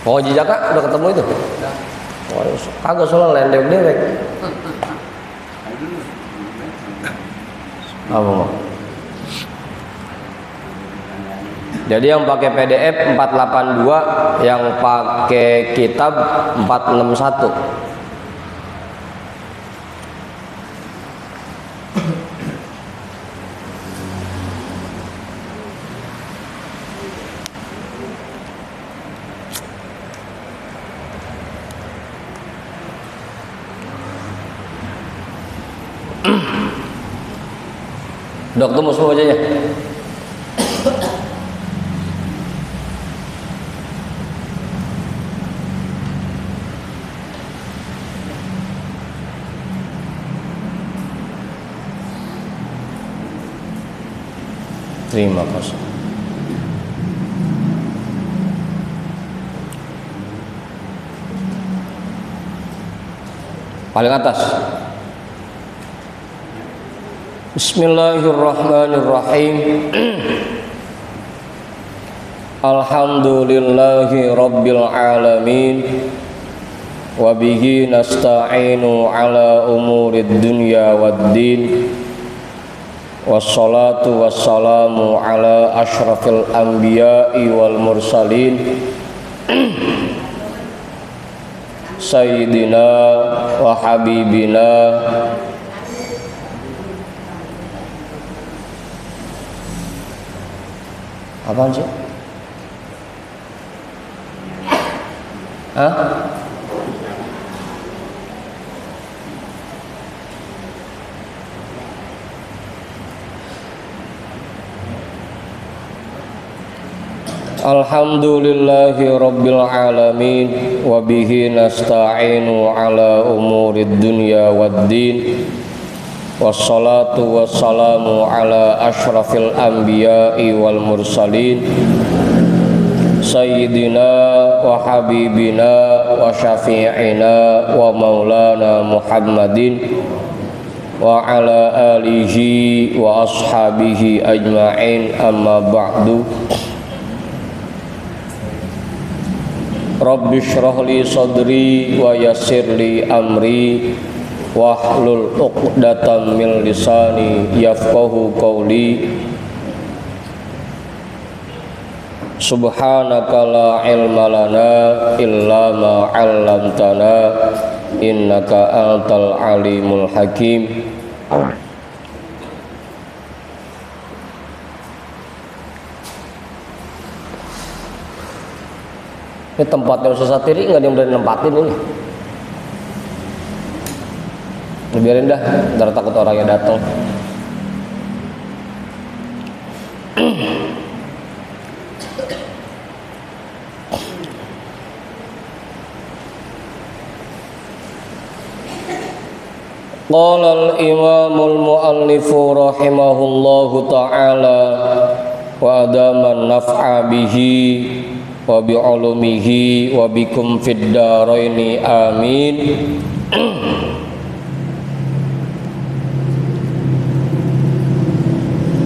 Oh Jijaka udah ketemu itu? Oh, kagak soalnya lendek dewek. Apa mau? Jadi yang pakai PDF 482, yang pakai kitab 461. Udah ketemu semua bacanya? Terima kasih. Paling atas. Bismillahirrahmanirrahim. Alhamdulillahi rabbil alamin. Wa bihi nasta'inu ala umurid dunya waddin. Wassalatu wassalamu ala ashrafil anbiya'i wal mursalin Sayyidina wa habibina apaan sih? Hah? Alhamdulillahi rabbil alamin. Wa bihi nasta'inu ala umurid dunya waddin. Wassalatu wassalamu ala ashrafil anbiya'i wal mursalin Sayyidina wa habibina wa syafi'ina wa maulana Muhammadin wa ala alihi wa ashabihi ajma'in, amma ba'du. Rabbi shrah li sadri wa yassir li amri wahlul 'uqdatam min lisani yafqahu qawli. Subhanaka la ilma lana illa ma 'allamtana innaka antal alimul hakim. Ini tempatnya Ustaz Satiri nggak ada yang berani nempatin ini. Biarin dah, ntar takut orangnya datang. Qala al-imamul muallifu rahimahullahu ta'ala wa adaman naf'a bihi wa bi'ulumihi wa bikum fid daraini amin.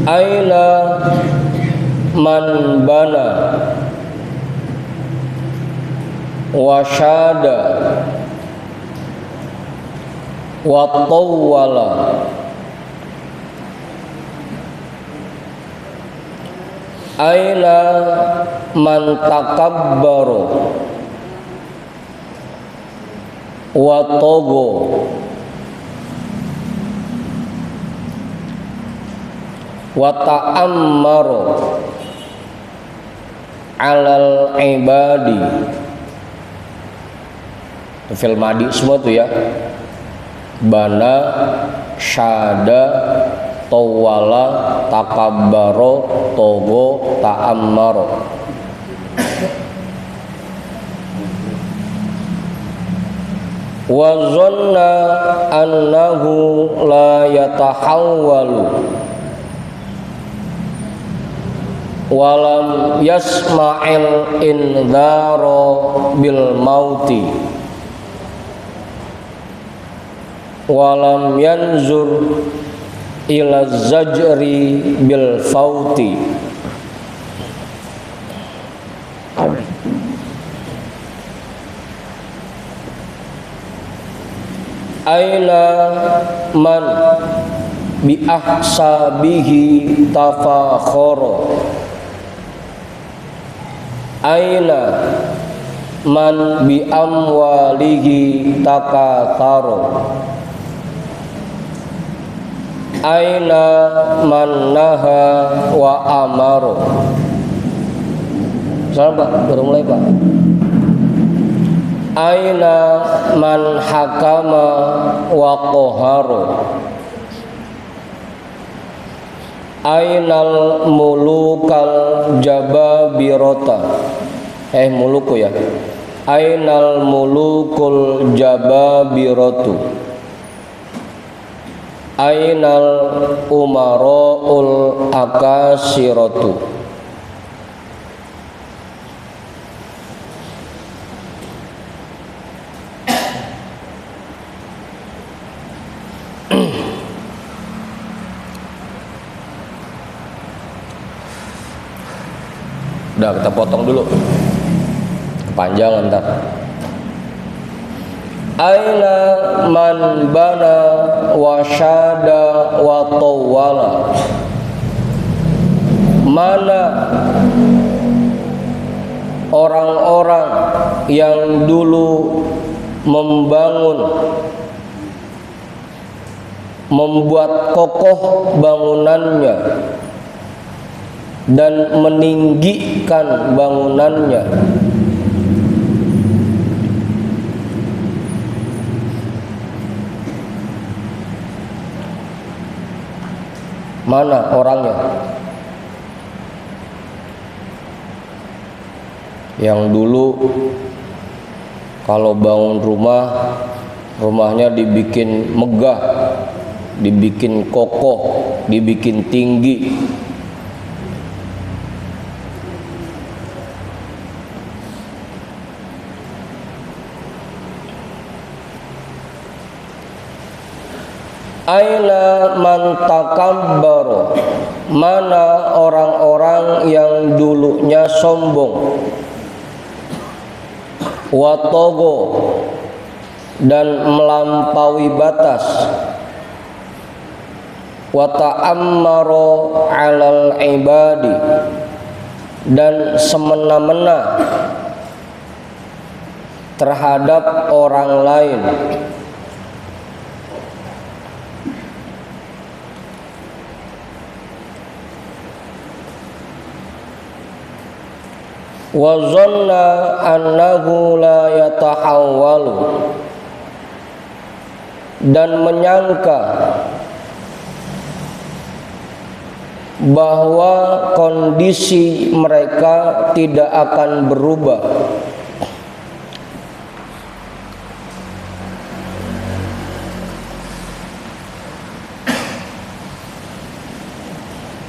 Aina man bana wa syada wa tawwala aina man takabbaru wa togo wa ta'ammaru alal ibadi. Fil madi semua tuh ya. Bana, syada, tawala, takabbaro, togo, ta'ammaro. Wa zanna annahu la yatahawwalu walam yasma'il indharo bil mauti walam yanzur ila zajri bil fauti Aina man bi ahsabihi tafakhara. Aina man bi amwalihi takathara. Aina man naha wa amaro. Salah Pak, baru mulai Pak. Aina man hakama wa qaharo. Ainal mulukal jababirota. Muluku ya. Ainal mulukul jababirotu. Ainal umaroul akasirotu. Udah, kita potong dulu, kepanjangan ntar. Aina man bana wa syada wa tawwala. Mana orang-orang yang dulu membangun, membuat kokoh bangunannya dan meninggikan bangunannya. Mana orangnya yang dulu kalau bangun rumah, rumahnya dibikin megah, dibikin kokoh, dibikin tinggi. Aina man takabbaro. Mana orang-orang yang dulunya sombong, watogo, dan melampaui batas, wata'ammaro alal ibadi, dan semena-mena terhadap orang lain. Wa zanna annahu la yatahawwalu, dan menyangka bahwa kondisi mereka tidak akan berubah.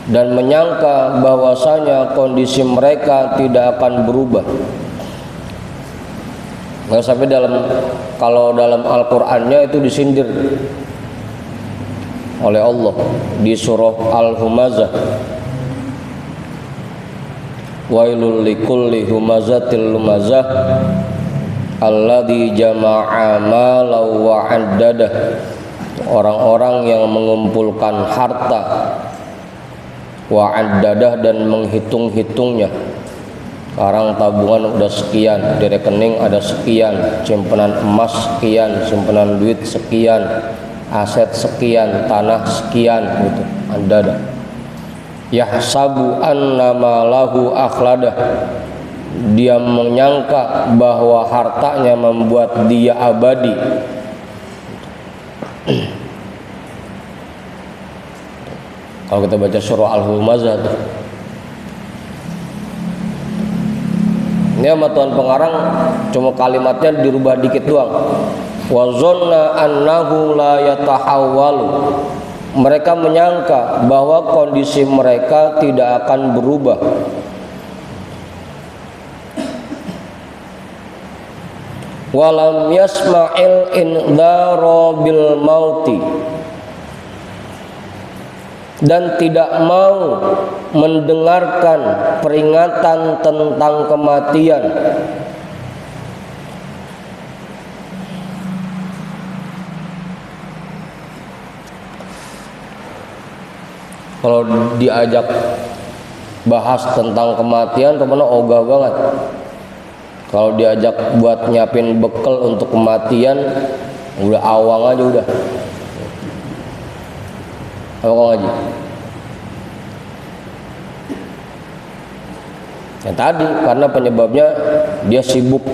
Dan menyangka bahwasanya kondisi mereka tidak akan berubah. Nggak sampai kalau dalam Al-Qur'annya itu disindir oleh Allah di surah Al-Humazah. Wailul likulli humazatil lumazah alladzi jama'a malan wa 'addadah. Orang-orang yang mengumpulkan harta, wa'addadah, dan menghitung-hitungnya. Sekarang tabungan udah sekian, di rekening ada sekian, simpanan emas sekian, simpanan duit sekian, aset sekian, tanah sekian, gitu. Addadah. Yahsabu anna malahu akhladah. Dia menyangka bahwa hartanya membuat dia abadi. Kalau kita baca surah Al-Humazah tuh. Ini sama Tuhan pengarang cuma kalimatnya dirubah dikit doang. Wa zanna annahu la yatahawwalu. Mereka menyangka bahwa kondisi mereka tidak akan berubah. Walam yasma'il indhara bil mauti. Dan tidak mau mendengarkan peringatan tentang kematian. Kalau diajak bahas tentang kematian teman ogah banget. Kalau diajak buat nyiapin bekal untuk kematian udah awang aja udah. Apa kau ngaji? Yang tadi karena penyebabnya dia sibuk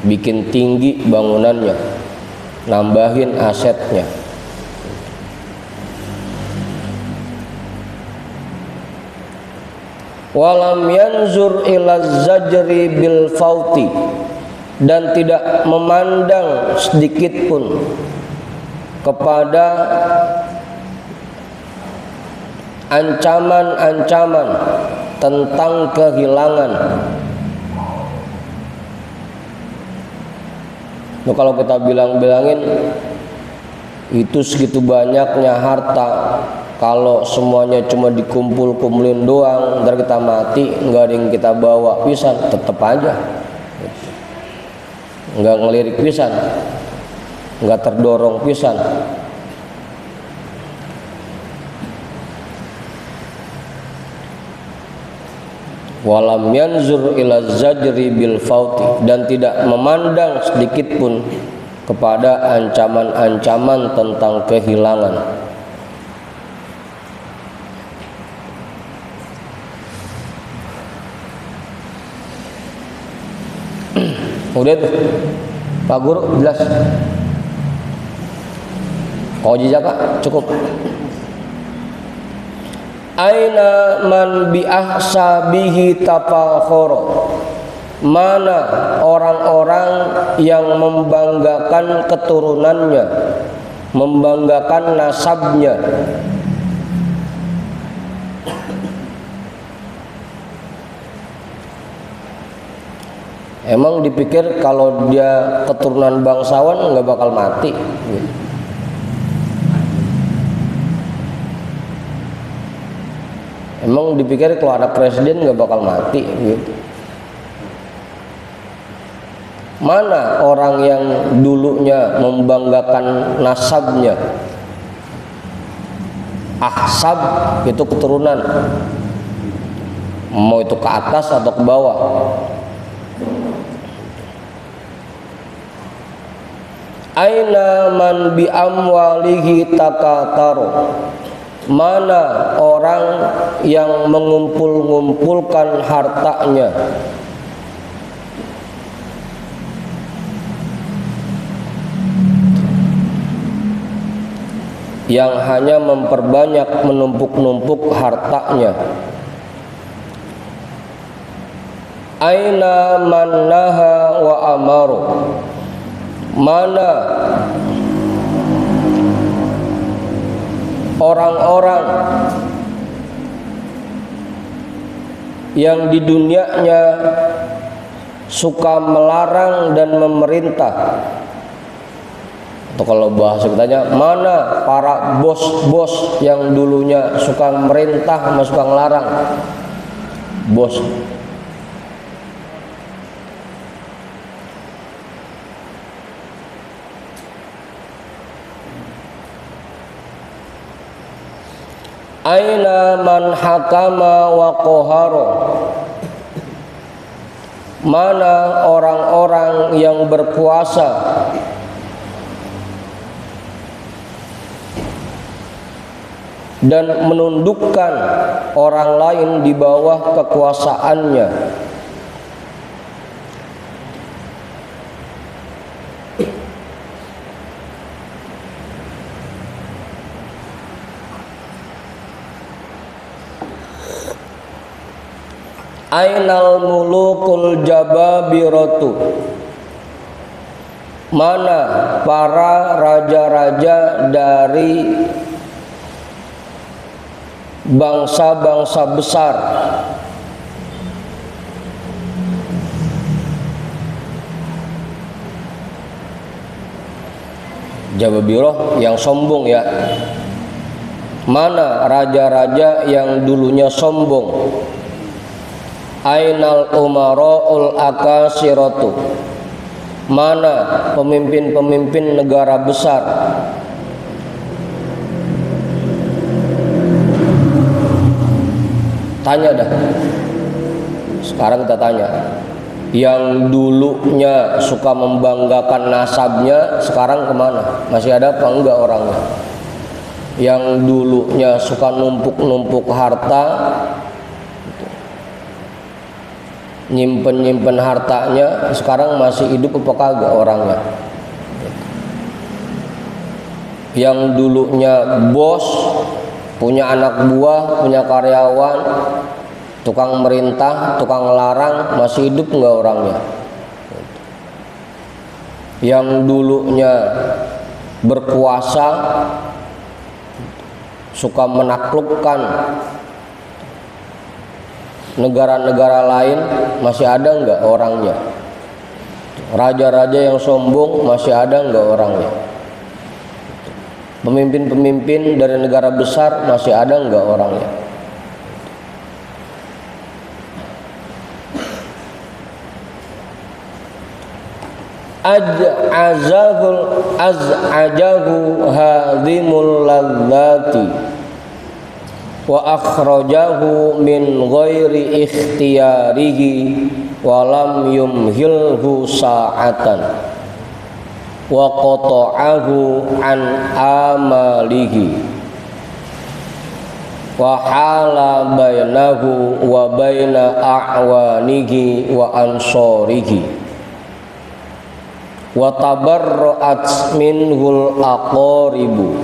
bikin tinggi bangunannya, nambahin asetnya. Walam yanzur ila zajri bil fauti, dan tidak memandang sedikit pun kepada ancaman-ancaman tentang kehilangan. Nah, kalau kita bilang-bilangin itu segitu banyaknya harta, kalau semuanya cuma dikumpul-kumpulin doang, ntar kita mati nggak ada yang kita bawa pisan, tetep aja nggak ngelirik pisan, nggak terdorong pisan. Walam yanzur ila zajri bil fauti, dan tidak memandang sedikit pun kepada ancaman-ancaman tentang kehilangan. Udah tuh Pak Guru jelas. Koji jaka cukup. Aina man bi ahsabihi tafakhara, mana orang-orang yang membanggakan keturunannya, membanggakan nasabnya. Emang dipikir kalau dia keturunan bangsawan nggak bakal mati? Emang dipikir kalau anak presiden nggak bakal mati? Gitu. Mana orang yang dulunya membanggakan nasabnya? Ahsab itu keturunan, mau itu ke atas atau ke bawah. Aina man bi amwalihi takataru, mana orang yang mengumpul-ngumpulkan hartanya, yang hanya memperbanyak menumpuk-numpuk hartanya. Aina man naha wa amaru, mana orang-orang yang di dunianya suka melarang dan memerintah. Atau kalau bahasa kitanya, mana para bos-bos yang dulunya suka merintah sama suka ngelarang. Bos. Aina man hakama wa qahara, mana orang-orang yang berkuasa dan menundukkan orang lain di bawah kekuasaannya. Ainal mulukul jababiratu, mana para raja-raja dari bangsa-bangsa besar. Jababiroh yang sombong ya. Mana raja-raja yang dulunya sombong. Ainal umara'ul akasiratu, mana pemimpin-pemimpin negara besar. Tanya dah. Sekarang kita tanya. Yang dulunya suka membanggakan nasabnya, sekarang kemana? Masih ada apa enggak orangnya? Yang dulunya suka numpuk-numpuk harta, nyimpen hartanya, sekarang masih hidup apa kagak orangnya? Yang dulunya bos, punya anak buah, punya karyawan, tukang merintah, tukang larang, masih hidup enggak orangnya? Yang dulunya berkuasa, suka menaklukkan negara-negara lain, masih ada enggak orangnya? Raja-raja yang sombong, masih ada enggak orangnya? Pemimpin-pemimpin dari negara besar, masih ada enggak orangnya? az'ajahu hadhimul ladzati wa akhrajahu min ghairi ikhtiyarihi wa lam yumhilhu sa'atan wa qata'ahu an amalihi wa hala bainahu wa baina a'wanihi wa ansorihi wa tabarra'at minhul aqaribu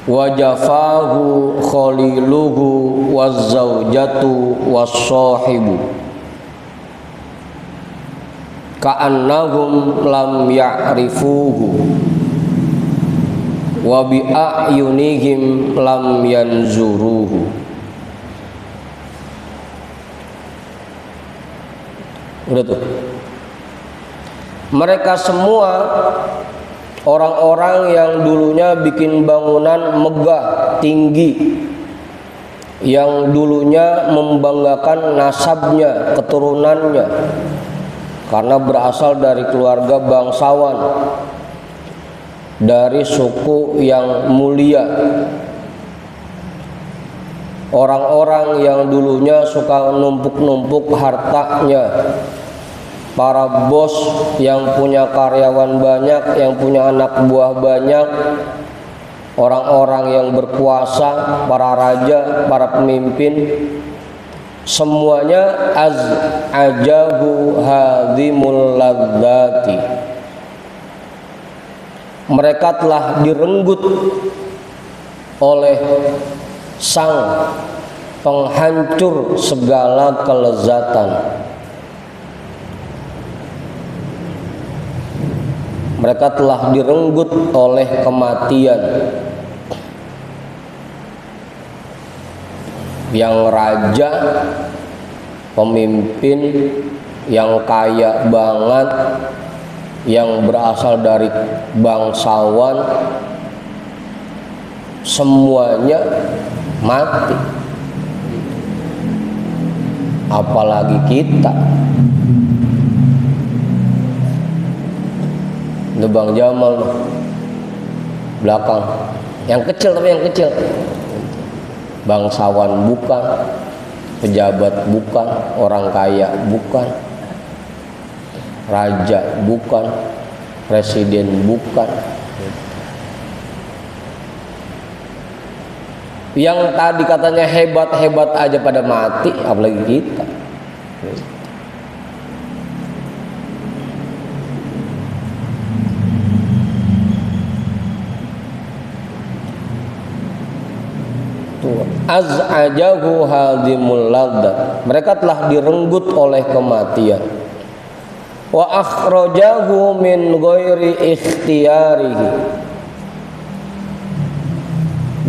wa jafahu khaliluhu wazzawjatu wassahibu ka'annahum lam ya'rifuhu wa bi'ayunihim lam yanzuruhu. Udah tuh. Mereka semua orang-orang yang dulunya bikin bangunan megah, tinggi, yang dulunya membanggakan nasabnya, keturunannya, karena berasal dari keluarga bangsawan, dari suku yang mulia. Orang-orang yang dulunya suka numpuk-numpuk hartanya, para bos yang punya karyawan banyak, yang punya anak buah banyak, orang-orang yang berkuasa, para raja, para pemimpin, semuanya az'ajahu hadhimul ladzati. Mereka telah direnggut oleh sang penghancur segala kelezatan. Mereka telah direnggut oleh kematian. Yang raja, pemimpin yang kaya banget, yang berasal dari bangsawan, semuanya mati. Apalagi kita. Itu Bang Jamal belakang, yang kecil, tapi yang kecil, bangsawan bukan, pejabat bukan, orang kaya bukan, raja bukan, presiden bukan. Yang tadi katanya hebat-hebat aja pada mati, apalagi kita. Az'ajahu hadhimul ladzat. Mereka telah direnggut oleh kematian. Wa akhrajahu min ghairi ikhtiyarihi.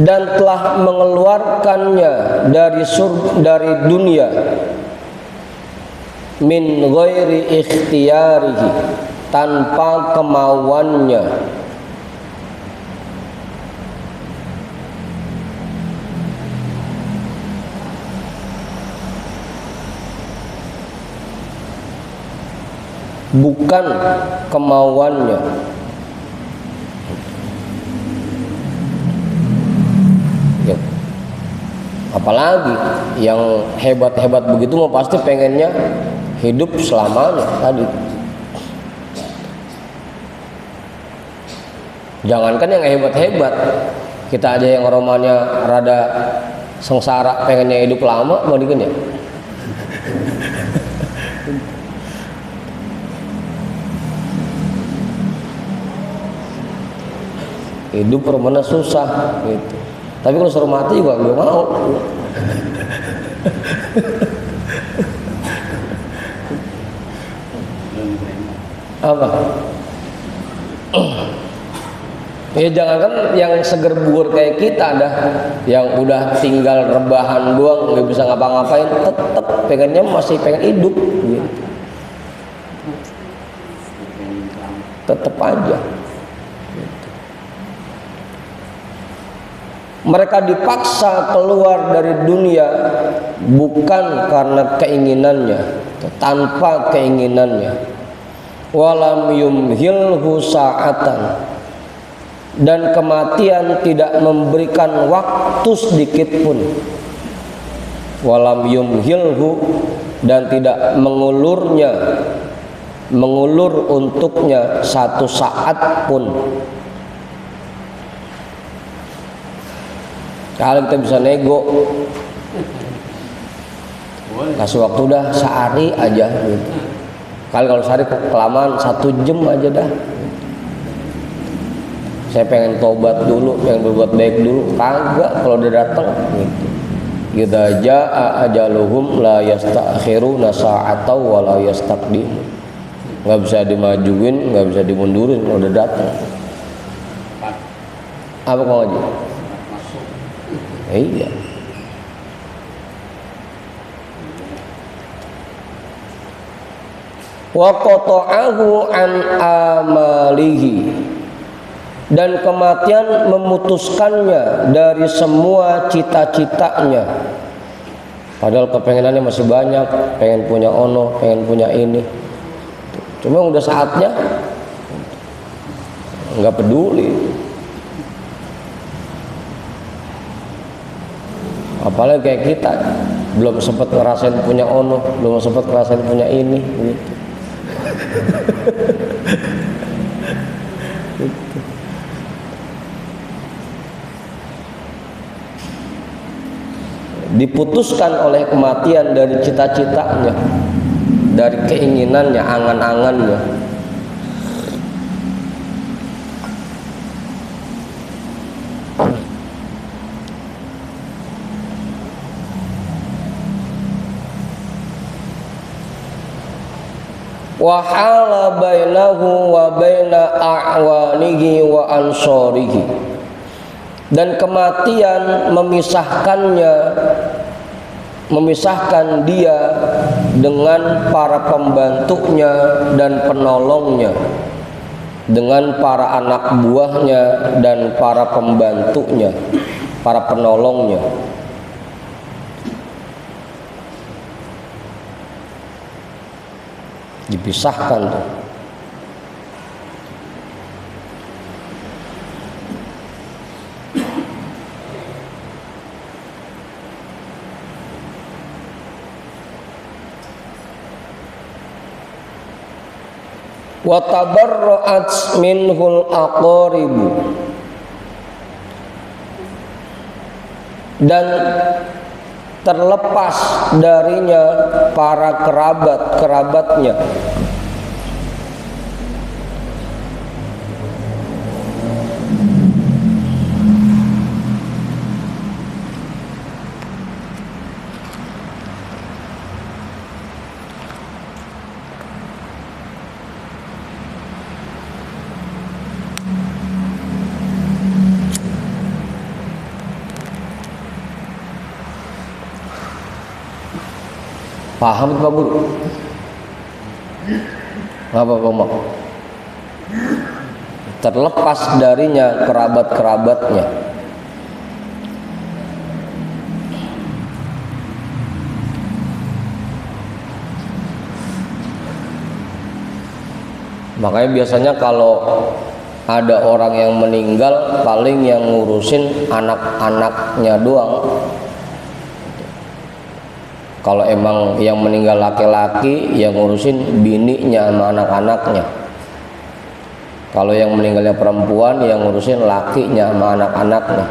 Dan telah mengeluarkannya dari dunia min ghairi ikhtiyarihi, tanpa kemauannya. Bukan kemauannya. Ya. Apalagi yang hebat-hebat begitu mau pasti pengennya hidup selamanya tadi. Jangankan yang hebat-hebat, kita aja yang romannya rada sengsara pengennya hidup lama, balikin ya. Hidup romana susah gitu. Tapi kalau suruh mati juga gue mau. Apa? Ya jangankan yang seger bugur kayak kita dah, yang udah tinggal rebahan doang nggak bisa ngapa-ngapain, tetap pengennya masih pengen hidup gitu. Tetap aja. Mereka dipaksa keluar dari dunia bukan karena keinginannya, tanpa keinginannya. Walam yumhilhu sa'atan, dan kematian tidak memberikan waktu sedikit pun. Walam yumhilhu, dan tidak mengulur untuknya satu saat pun. Kalau kita bisa nego, kasih waktu dah sehari aja gitu. Kalau sehari kelamaan 1 jam aja dah. Saya pengen tobat dulu, pengen berbuat baik dulu, kagak kalau udah datang gitu. Idza jaa ajaluhum la yasta'khiruna sa'atan wa la yastaqdimun. Enggak bisa dimajuin, enggak bisa dimundurin kalau udah datang. Apa kau aja? Iya. Wa qata'ahu an amalihi, dan kematian memutuskannya dari semua cita-citanya. Padahal kepengenannya masih banyak, pengen punya ono, pengen punya ini. Cuma udah saatnya nggak peduli. Apalagi kayak kita belum sempat ngerasain punya ono, belum sempat ngerasain punya ini gitu. Diputuskan oleh kematian dari cita-citanya, dari keinginannya, angan-angannya. Wa hala bainahu wa baina a'wanihi wa ansorihi, dan kematian memisahkan dia dengan para pembantunya dan penolongnya, dengan para anak buahnya dan para pembantunya, para penolongnya. Dipisahkan tuh. Wa tabarra'at minhul aqaribu, dan terlepas darinya para kerabat-kerabatnya. Paham itu Pak Guru? Apa Pak Mak? Terlepas darinya kerabat-kerabatnya. Makanya biasanya kalau ada orang yang meninggal, paling yang ngurusin anak-anaknya doang. Kalau emang yang meninggal laki-laki, yang ngurusin bininya sama anak-anaknya. Kalau yang meninggalnya perempuan, yang ngurusin lakinya sama anak-anaknya.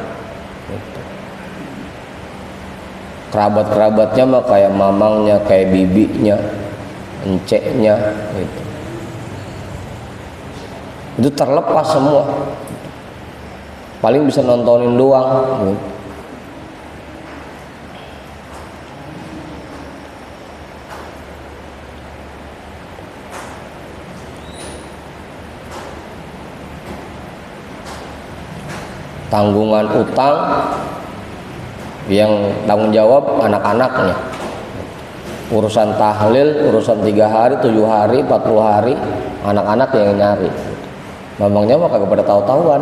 Gitu. Kerabat-kerabatnya mah kayak mamangnya, kayak bibinya, enceknya, gitu. Itu terlepas semua. Paling bisa nontonin doang. Gitu. Tanggungan utang yang tanggung jawab anak-anaknya. Urusan tahlil, urusan 3 hari, 7 hari, 40 hari, anak-anak yang nyari. Mamangnya mah kagak pada tahu-tahuan.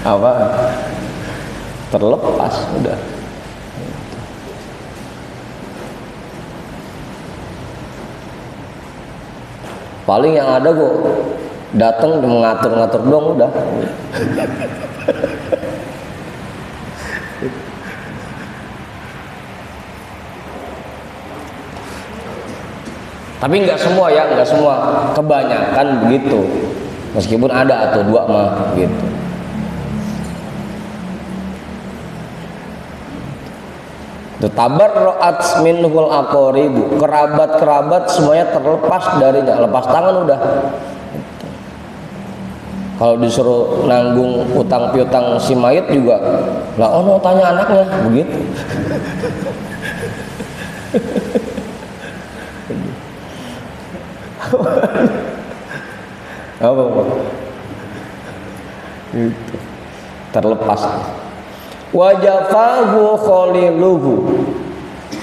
Apa? Terlepas udah. Paling yang ada gua datang mengatur-ngatur dong udah. Tapi nggak semua ya, nggak semua, kebanyakan begitu. Meskipun ada atau 2 mah gitu. Tabarra'at minhul aqaribu, kerabat-kerabat semuanya terlepas darinya, lepas tangan udah. Kalau disuruh nanggung utang piutang si mayit juga, lah ono tanya anaknya begitu. Apa? Gitu. Terlepas. Wajafahu khaliluhu,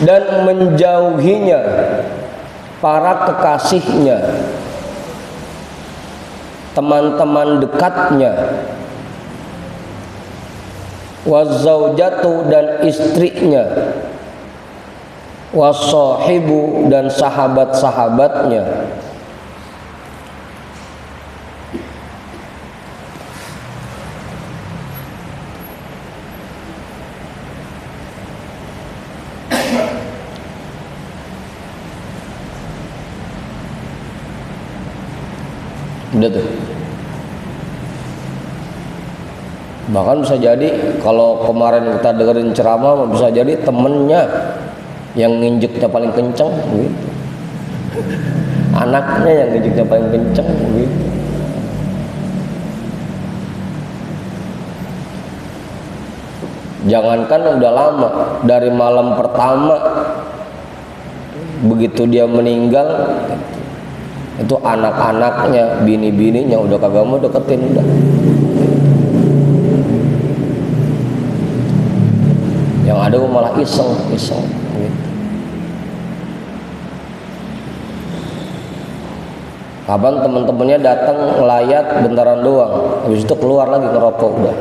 dan menjauhinya para kekasihnya, teman-teman dekatnya, wazaujatu, dan istrinya, wasahibu, dan sahabat-sahabatnya, udah tuh. Bahkan bisa jadi kalau kemarin kita dengerin ceramah, bisa jadi temennya yang nginjeknya paling kenceng gitu. Anaknya yang nginjeknya paling kenceng gitu. Jangankan udah lama, dari malam pertama begitu dia meninggal, itu anak-anaknya, bini-bininya udah kagak mau deketin udah. Yang ada malah iseng gitu. Kapan temen-temennya datang ngelayat bentaran doang, habis itu keluar lagi ngerokok udah.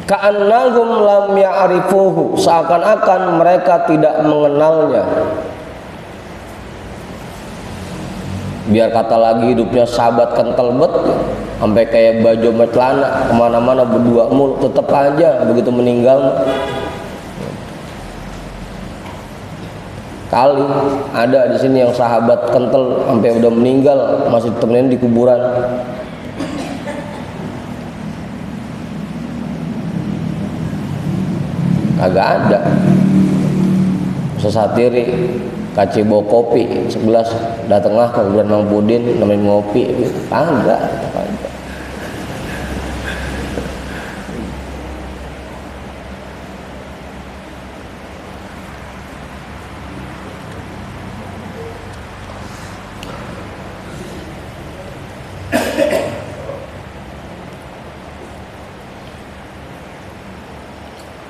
Ka'annahum lam ya'rifuhu, seakan-akan mereka tidak mengenalnya. Biar kata lagi hidupnya sahabat kental bet, sampai kayak baju sama celana kemana-mana berdua mulu, tetap aja begitu meninggal. Kali ada di sini yang sahabat kental sampai udah meninggal masih temenin di kuburan. Kagak ada. Sesatiri kaci bawa kopi segelas, datenglah ke kuburan Mang Budin nemenin ngopi gitu. Kagak.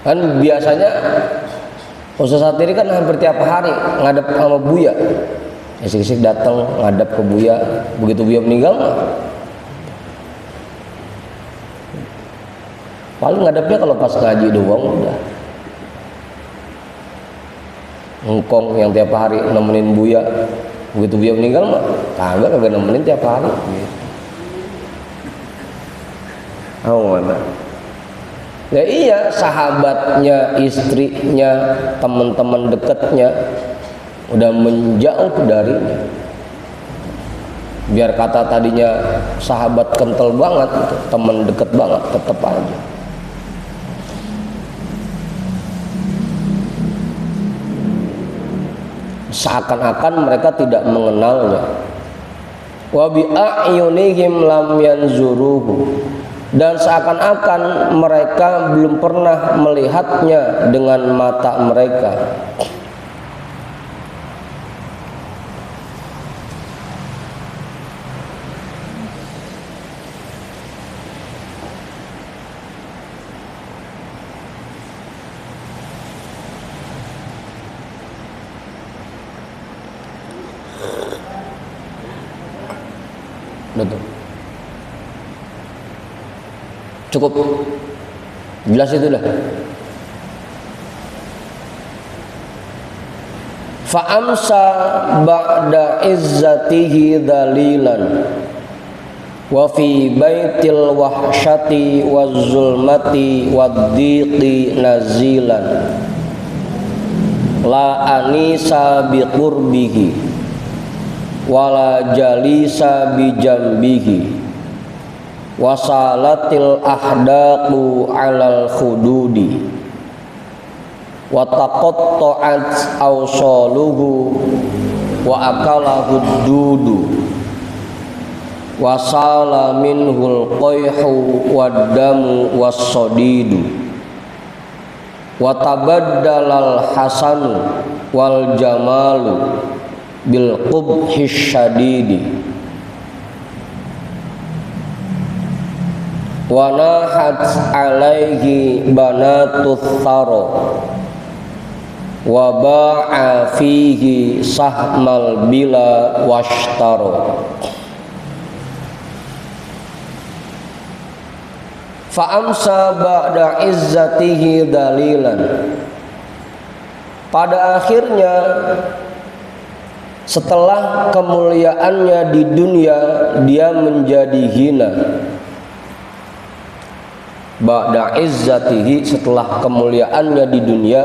Kan biasanya Ustaz Satiri kan hampir tiap hari ngadep sama Buya. Isik-isik datang ngadep ke Buya, begitu Buya meninggal paling ngadepnya kalau pas ngaji doang udah. ngkong yang tiap hari nemenin Buya, begitu Buya meninggal mah kagak nemenin tiap hari gitu. Mana? Ya iya, sahabatnya, istrinya, teman-teman dekatnya udah menjauh darinya. Biar kata tadinya sahabat kental banget, gitu, teman dekat banget, tetap aja. Seakan-akan mereka tidak mengenalnya. Wa bi a'yunihim lam yanzuruhu, dan seakan-akan mereka belum pernah melihatnya dengan mata mereka. Betul. Cukup jelas itu dah. Fa'amsa ba'da izzatihi dhalilan wa fi baitil wahsyati wazzulmati waddiqi nazilan la anisa biqurbihi wala jalisa bijambihi wasalatil ahdaqu alal khududi wa taqatta'at awsaluhu wa akalahu dudu wasala minhul qayhu waddamu wassadidu wa tabaddalal hasanu wal jamalu bil qubhi syadidi wa nahat alaihi banatut tharo wa ba'a fihi sahmal bila washtaro. Fa'amsa ba'da izzatihi dalilan, pada akhirnya setelah kemuliaannya di dunia dia menjadi hina. Ba'da izzatihi, setelah kemuliaannya di dunia,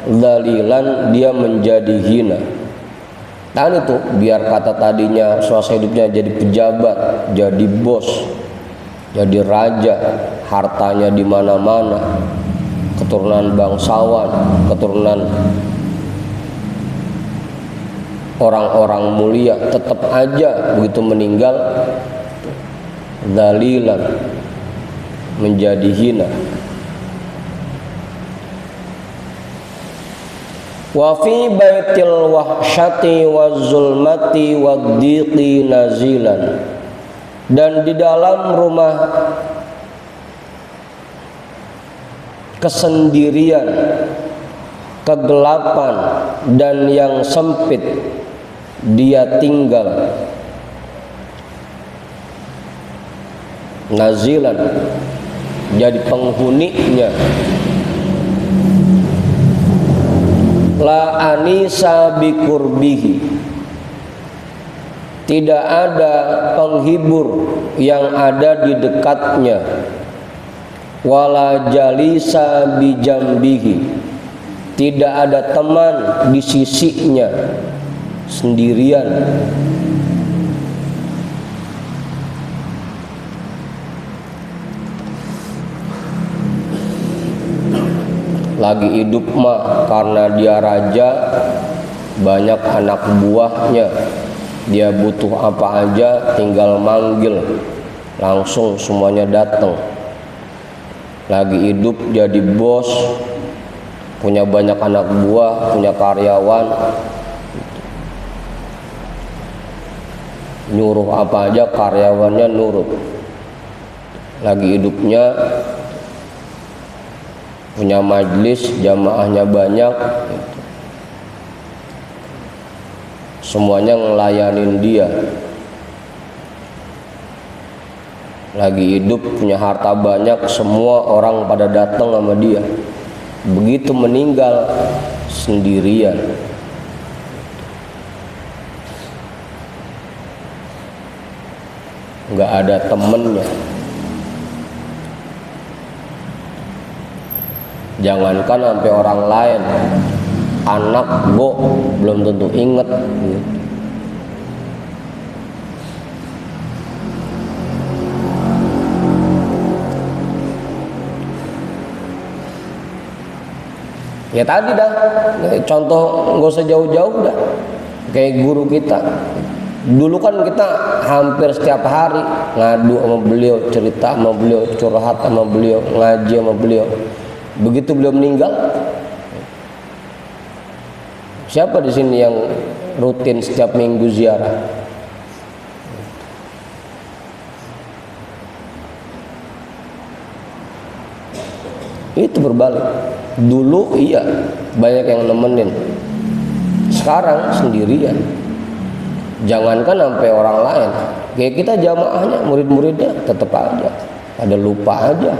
dzalilan, dia menjadi hina. Dan itu biar kata tadinya suasana hidupnya jadi pejabat, jadi bos, jadi raja, hartanya di mana-mana, keturunan bangsawan, keturunan orang-orang mulia, tetap aja begitu meninggal dzalilan, menjadi hina. Wa fi baitil wahsyati wazzulmati waddiqi nazilan, dan di dalam rumah kesendirian, kegelapan dan yang sempit dia tinggal. Nazilan, jadi penghuninya. La anisa bikurbihi, tidak ada penghibur yang ada di dekatnya. Wala jalisa bijambihi, tidak ada teman di sisinya, sendirian. Lagi hidup mah karena dia raja, banyak anak buahnya, dia butuh apa aja tinggal manggil, langsung semuanya datang. Lagi hidup jadi bos, punya banyak anak buah, punya karyawan, nyuruh apa aja karyawannya nurut. Lagi hidupnya punya majelis, jamaahnya banyak, semuanya ngelayanin dia. Lagi hidup punya harta banyak, semua orang pada datang sama dia. begitu meninggal sendirian. Nggak ada temennya. Jangankan sampai orang lain, anak belum tentu inget gitu. Ya tadi dah, contoh nggak usah jauh-jauh dah, kayak guru kita. Dulu kan kita hampir setiap hari ngadu sama beliau, cerita sama beliau, curhat sama beliau, ngaji sama beliau. Begitu beliau meninggal, siapa di sini yang rutin setiap minggu ziarah? Itu berbalik. Dulu iya banyak yang nemenin, sekarang sendirian. Jangankan sampai orang lain, kayak kita jamaahnya, murid-muridnya tetap aja ada lupa aja.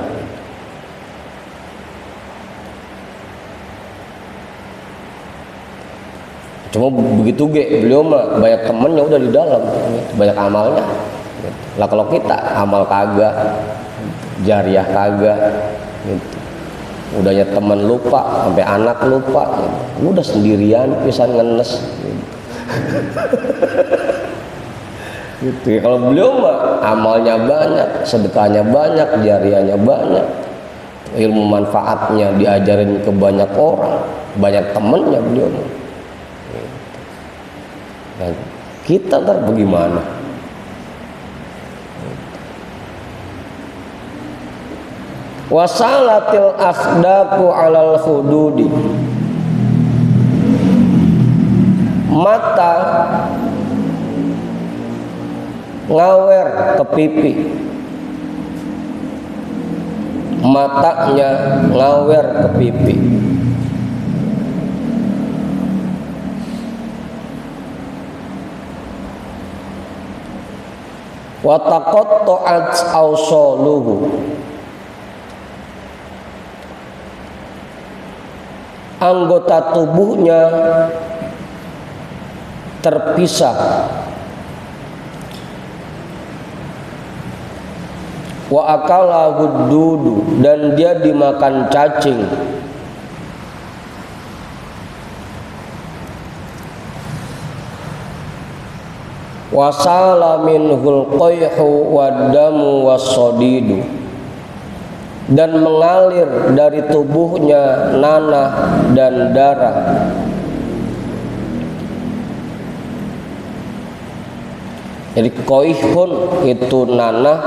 Cuma begitu beliau mah banyak temennya udah di dalam, banyak amalnya. Lah kalau kita amal kagak, jariah kagak gitu. Udahnya teman lupa, sampai anak lupa, udah sendirian pisan ngenes gitu. Kalau beliau mah amalnya banyak, sedekahnya banyak, jariahnya banyak, ilmu manfaatnya diajarin ke banyak orang, banyak temennya beliau mah. Nah, kita ntar bagaimana? Wasalatil akhdaqu alal khududi, mata ngawer ke pipi, matanya ngawer ke pipi. Wa taqatta'at awsaluhu, anggota tubuhnya terpisah. Wa akala huddudu, dan dia dimakan cacing. Wasala minhul qayhu wadamu wassadidu, dan mengalir dari tubuhnya nanah dan darah. Jadi koihun itu nanah,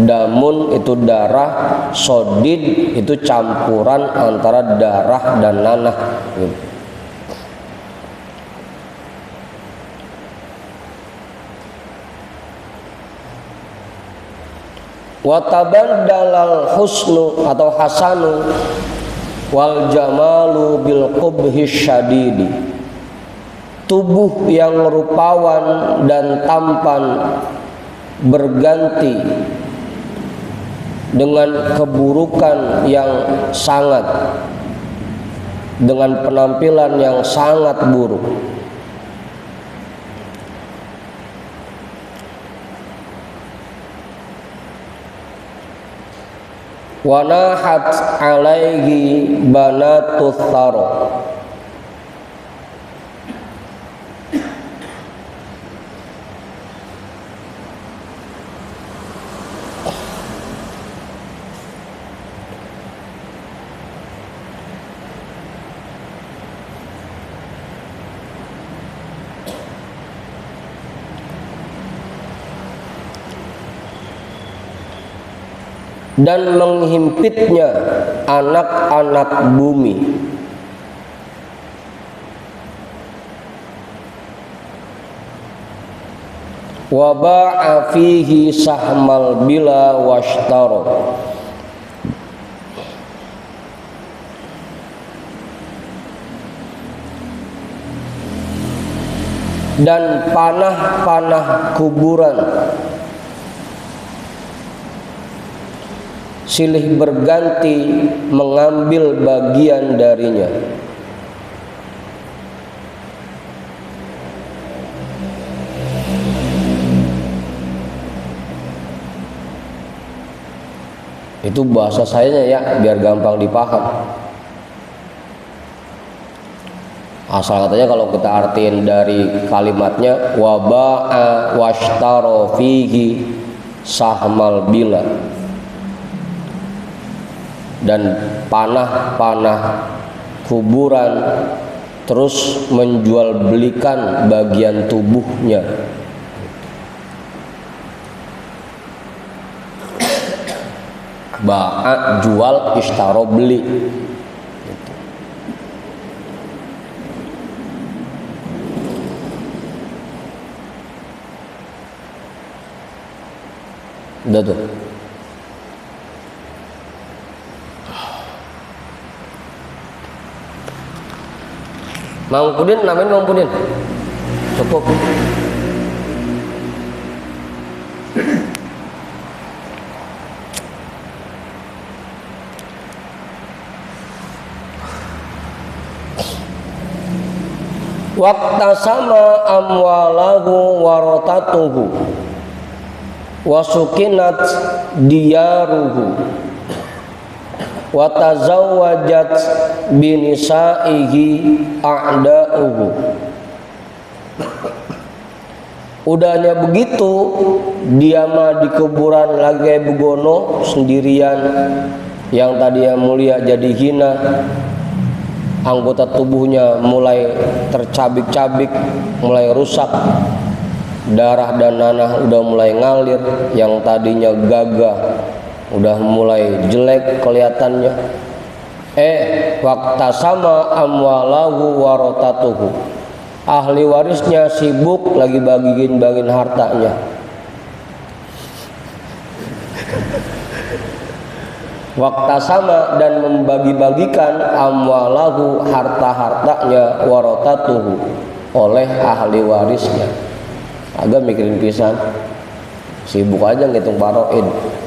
damun itu darah, sodid itu campuran antara darah dan nanah gitu. Wa tabaddalal husnu atau hasanu wal jamalu bil qubhi syadidi, tubuh yang rupawan dan tampan berganti dengan keburukan yang sangat, dengan penampilan yang sangat buruk. Wanahat alaihi banatut thara, dan menghimpitnya anak-anak bumi. Wa ba'a fihi sahmal bila washtara, dan panah-panah kuburan silih berganti mengambil bagian darinya. Itu bahasa sayanya ya, biar gampang dipaham. Asal katanya kalau kita artiin dari kalimatnya waba'a washtaro fihi sahmal bila, dan panah-panah kuburan terus menjual belikan bagian tubuhnya. Ba'a jual, ishtaro beli. Udah tuh. Mang Pudin, namain Mang Pudin. Cukup. Waqtasama amwalahu waratatuhu wasukinat diyaruhu watazawwajat binisaihi a'da'uhu. Udahnya begitu, dia mah di kuburan lagi begono sendirian, yang tadi yang mulia jadi hina, anggota tubuhnya mulai tercabik-cabik, mulai rusak, darah dan nanah udah mulai ngalir, yang tadinya gagah udah mulai jelek kelihatannya. Waqtasama amwalahu waratatuhu, ahli warisnya sibuk lagi bagiin hartanya. Waqtasama, dan membagi-bagikan amwalahu, harta-hartanya, waratatuhu, oleh ahli warisnya. Agak mikirin pisan, sibuk aja ngitung paroin,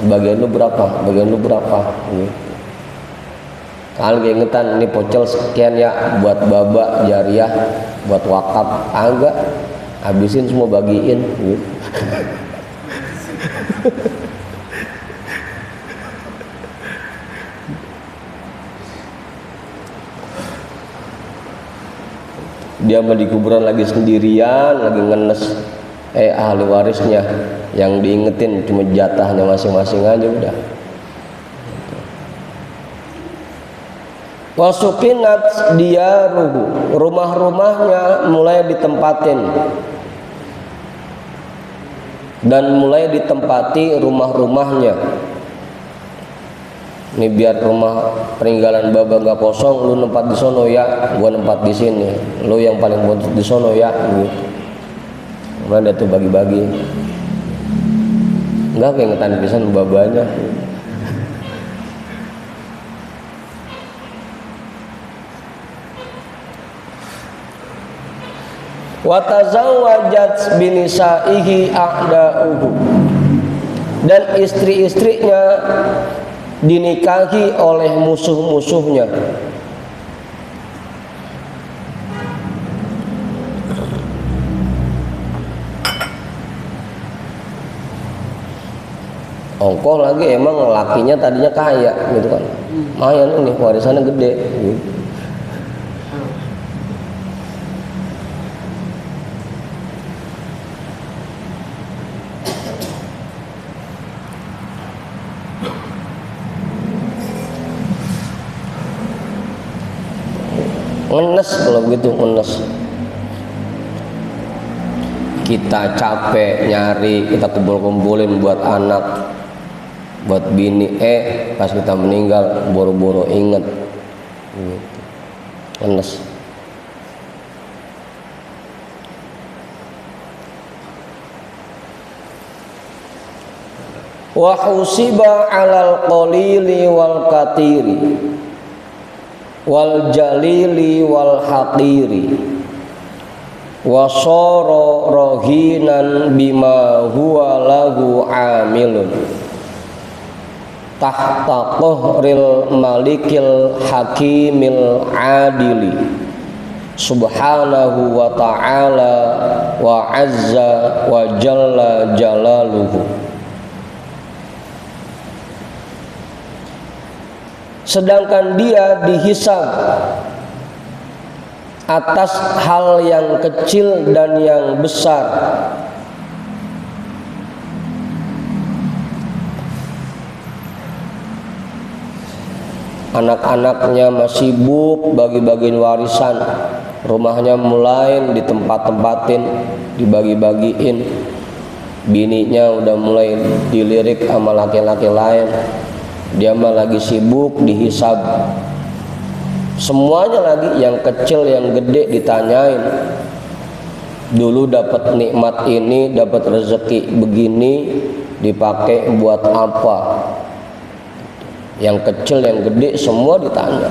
bagian lu berapa, bagian lu berapa gitu. Kalau keingetan ini pocel sekian ya buat baba jariah, buat wakaf, agak habisin semua bagiin gitu. Dia mah di kuburan lagi sendirian, lagi ngenes. Ahli warisnya yang diingetin cuma jatahnya masing-masing aja udah. Wasukinat diyaruhu, rumah-rumahnya mulai ditempatin, dan mulai ditempati rumah-rumahnya. Ini biar rumah peninggalan baba nggak kosong, lu nempat di sono ya, gua nempat di sini. Lu yang paling buntut di sono ya, gitu. Kemudian dia tuh bagi-bagi. Enggak keingetan pisan babanya. Watazawwajat binisaihi a'da'uhu, dan istri-istrinya dinikahi oleh musuh-musuhnya. Ongkoh lagi emang lakinya tadinya kaya gitu kan, lumayan ini warisannya gede gitu. Ngenes kalau begitu, ngenes. Kita capek nyari, kita kumpul-kumpulin buat anak, buat bini, pas kita meninggal boro-boro inget gitu. Ngenes. Wa husiba 'alal qalili wal katiri wal jalili wal haqiri wa sara rahinan bima huwa lahu amilun. tahta qahril malikil hakimil adili subhanahu wa ta'ala wa azza wa jalla jalaluhu. Sedangkan dia dihisab atas hal yang kecil dan yang besar. Anak-anaknya masih sibuk bagi-bagiin warisan, rumahnya mulai ditempat-tempatin, dibagi-bagiin, bininya udah mulai dilirik sama laki-laki lain, dia mah lagi sibuk dihisab. Semuanya lagi, yang kecil yang gede ditanyain. Dulu dapat nikmat ini, dapat rezeki begini, dipakai buat apa? Yang kecil yang gede semua ditanya.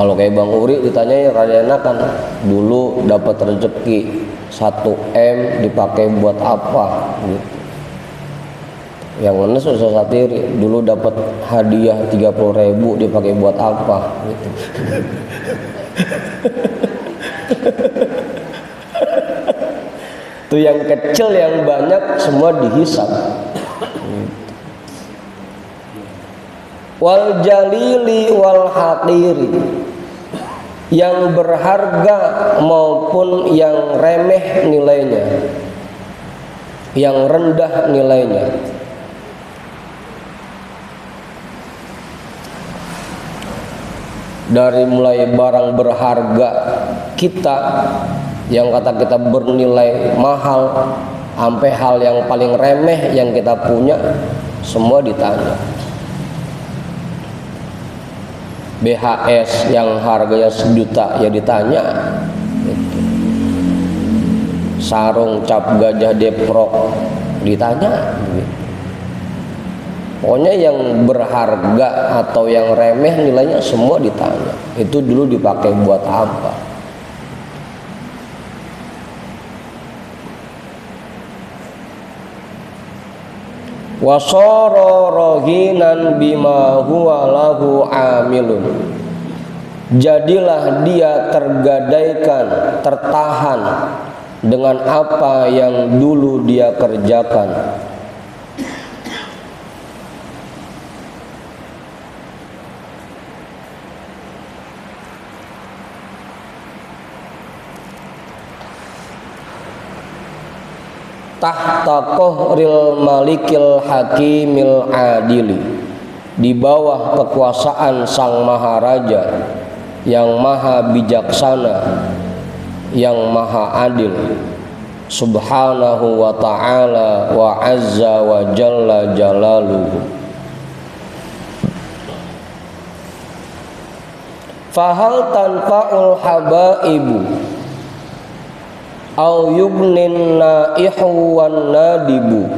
Kalau kayak Bang Uri ditanya rada enakan, dulu dapat rezeki 1 M dipakai buat apa gitu. Yang mana susah satiri, dulu dapat hadiah 30.000 dipakai buat apa gitu. Tuh yang kecil yang banyak semua dihisab. Wal jalili wal haqiri, yang berharga maupun yang remeh nilainya, yang rendah nilainya. Dari mulai barang berharga kita yang kata kita bernilai mahal, sampai hal yang paling remeh yang kita punya, semua ditanya. BHS yang harganya 1 juta ya ditanya. Sarung cap gajah Deprok ditanya. Pokoknya yang berharga atau yang remeh nilainya semua ditanya. Itu dulu dipakai buat apa? Wasara rahinan bima huwa lahu amilun, jadilah dia tergadaikan, tertahan dengan apa yang dulu dia kerjakan. Tahta qahril malikil hakimil adili, di bawah kekuasaan sang maharaja yang maha bijaksana, yang maha adil, subhanahu wa ta'ala wa azza wa jalla jalaluhu. Fahal tanfa'ul habaibu au yubnin naihu wan nadibu,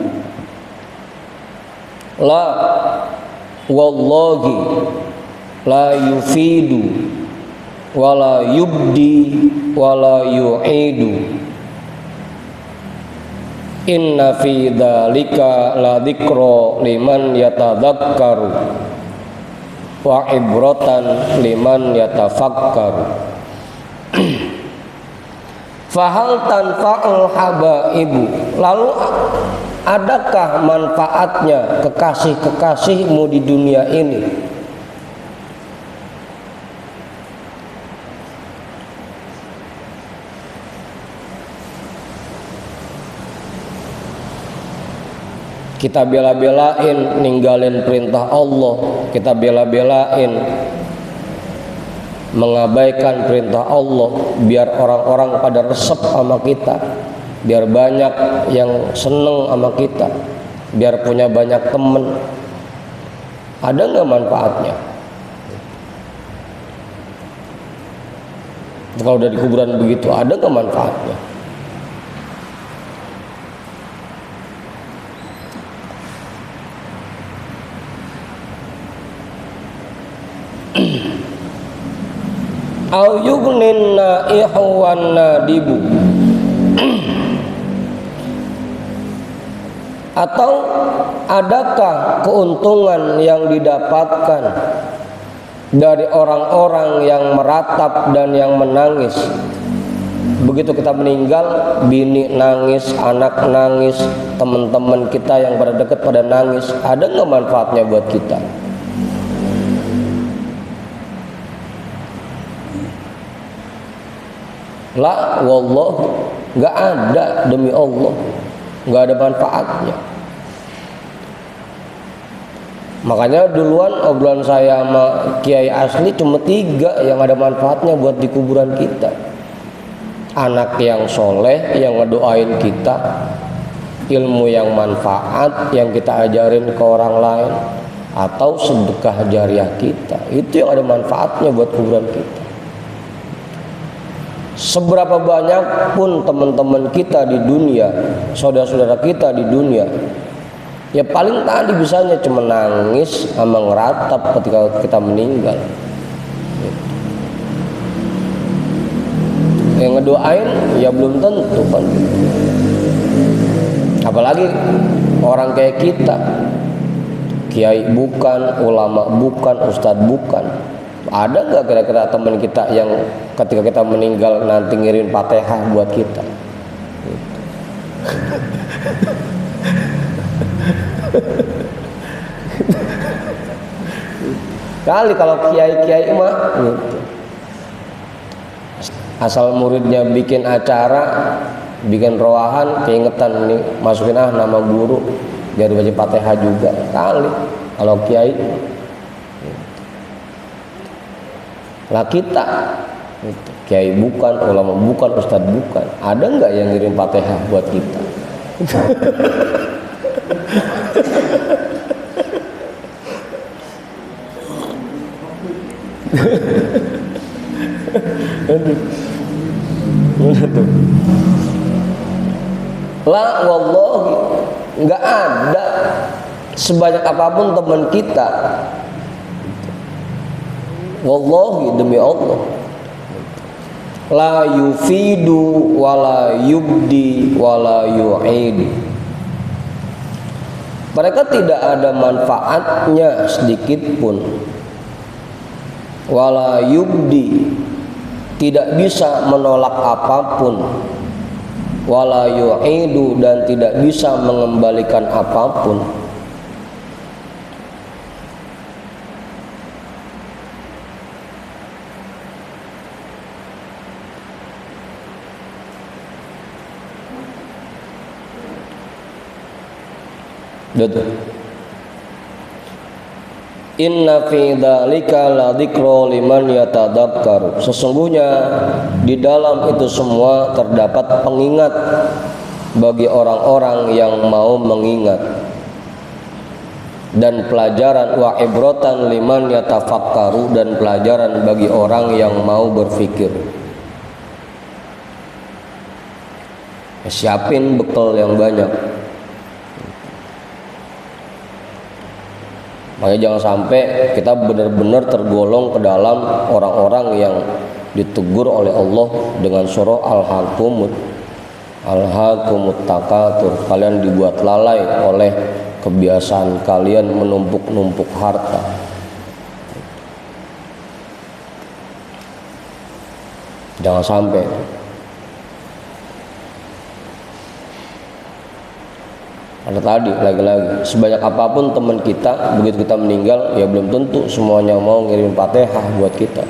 la wallahi la yufidu wala yubdi wala yu'idu, inna fi dzalika la dzikra liman yatadzakkaru wa ibratan liman yatafakkaru. Fahal tanfa'ul habaibu, lalu adakah manfaatnya kekasih-kekasihmu di dunia ini? Kita bela-belain ninggalin perintah Allah, kita bela-belain mengabaikan perintah Allah biar orang-orang pada resep sama kita, biar banyak yang seneng sama kita, biar punya banyak temen. Ada nggak manfaatnya? Kalau udah di kuburan begitu, ada nggak manfaatnya? au yughnin naihu wan nadibu, atau adakah keuntungan yang didapatkan dari orang-orang yang meratap dan yang menangis? Begitu kita meninggal, bini nangis, anak nangis, teman-teman kita yang pada dekat pada nangis, ada nggak manfaatnya buat kita? La wallah, nggak ada, demi Allah nggak ada manfaatnya. Makanya duluan obrolan saya sama Kiai Asli cuma 3 yang ada manfaatnya buat di kuburan kita: anak yang soleh yang ngedoain kita, ilmu yang manfaat yang kita ajarin ke orang lain, atau sedekah jariah kita. Itu yang ada manfaatnya buat kuburan kita. Seberapa banyak pun teman-teman kita di dunia, saudara-saudara kita di dunia, ya paling tadi bisanya cuma nangis sama ngeratap ketika kita meninggal. Yang ngedoain ya belum tentu kan. Apalagi orang kayak kita, kiai bukan, ulama bukan, ustadz bukan. Ada nggak kira-kira teman kita yang ketika kita meninggal nanti ngirim Fatihah buat kita? Kali kalau kiai-kiai mah gitu. Asal muridnya bikin acara, bikin roahan, keingetan nih masukin nama guru biar baca Fatihah juga. Kali kalau kiai lah kita gitu. Kiai bukan, ulama bukan, ustadz bukan, ada nggak yang ngirim Fatihah buat kita? La wallahi, nggak ada. Sebanyak apapun teman kita, wallahi demi Allah, la yufidu wala yubdi wala yu'idu, mereka tidak ada manfaatnya sedikit pun. Wala yubdi, tidak bisa menolak apapun. Wala yu'idu, dan tidak bisa mengembalikan apapun. Betul. Inna fi dzalika la dzikra liman yatadzakkaru. Sesungguhnya di dalam itu semua terdapat pengingat bagi orang-orang yang mau mengingat, dan pelajaran wa ibratan liman yatafakkaru, dan pelajaran bagi orang yang mau berpikir. Siapin bekal yang banyak. Makanya jangan sampai kita benar-benar tergolong ke dalam orang-orang yang ditegur oleh Allah dengan surah Al-Hakumut Takatsur. Kalian dibuat lalai oleh kebiasaan kalian menumpuk-numpuk harta. Jangan sampai. Ada tadi lagi-lagi, sebanyak apapun teman kita, begitu kita meninggal ya belum tentu semuanya mau ngirim Fatihah buat kita.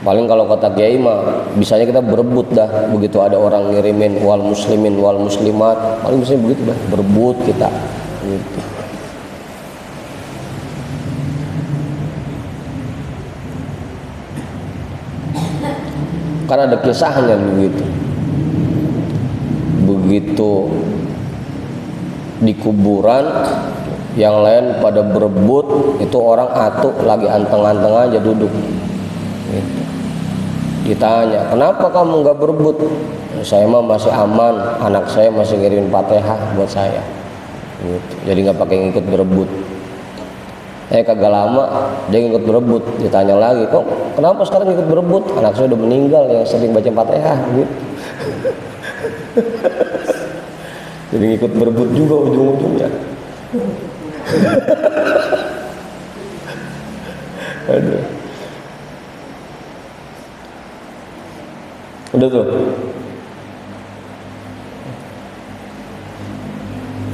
Paling kalau kata kiai mah bisanya kita berebut dah, begitu ada orang ngirimin wal muslimin wal muslimat, paling biasanya begitu dah, berebut kita gitu. Karena ada kisahnya begitu di kuburan yang lain pada berebut, itu orang atuk lagi anteng-anteng aja duduk gitu. Ditanya, kenapa kamu nggak berebut? Saya mah masih aman, anak saya masih ngirimin Fatihah buat saya gitu. Jadi nggak pakai ngikut berebut. Kagak lama dia ikut berebut. Ditanya lagi, kok kenapa sekarang ikut berebut? Anak saya udah meninggal yang sering baca Fatihah gitu. Jadi ikut berebut juga ujung-ujungnya. Aduh. Udah tuh.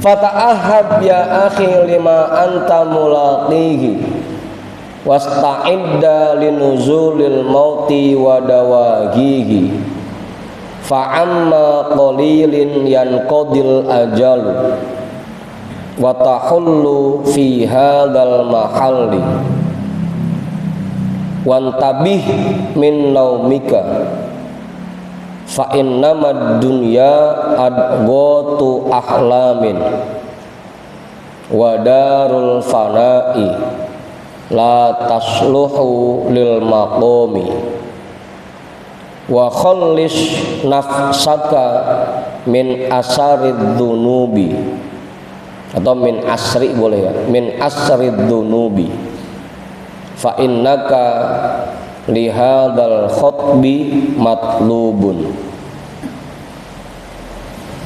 Fata'ahab ya akhi lima anta mulaqihi wasta'idda linuzulil mauti wa dawagihi fa'amma qalilin yanqadil ajalu wa tahullu fi hadzal mahalli wantabih min naumika fa innamad dunya adghatu ahlamin wa darul fana'i la tasluhu lil maqami wa khallis nafsaka min asarid dunubi atau min asri boleh ya, min asrid dunubi fa innaka lihadzal khutbi matlubun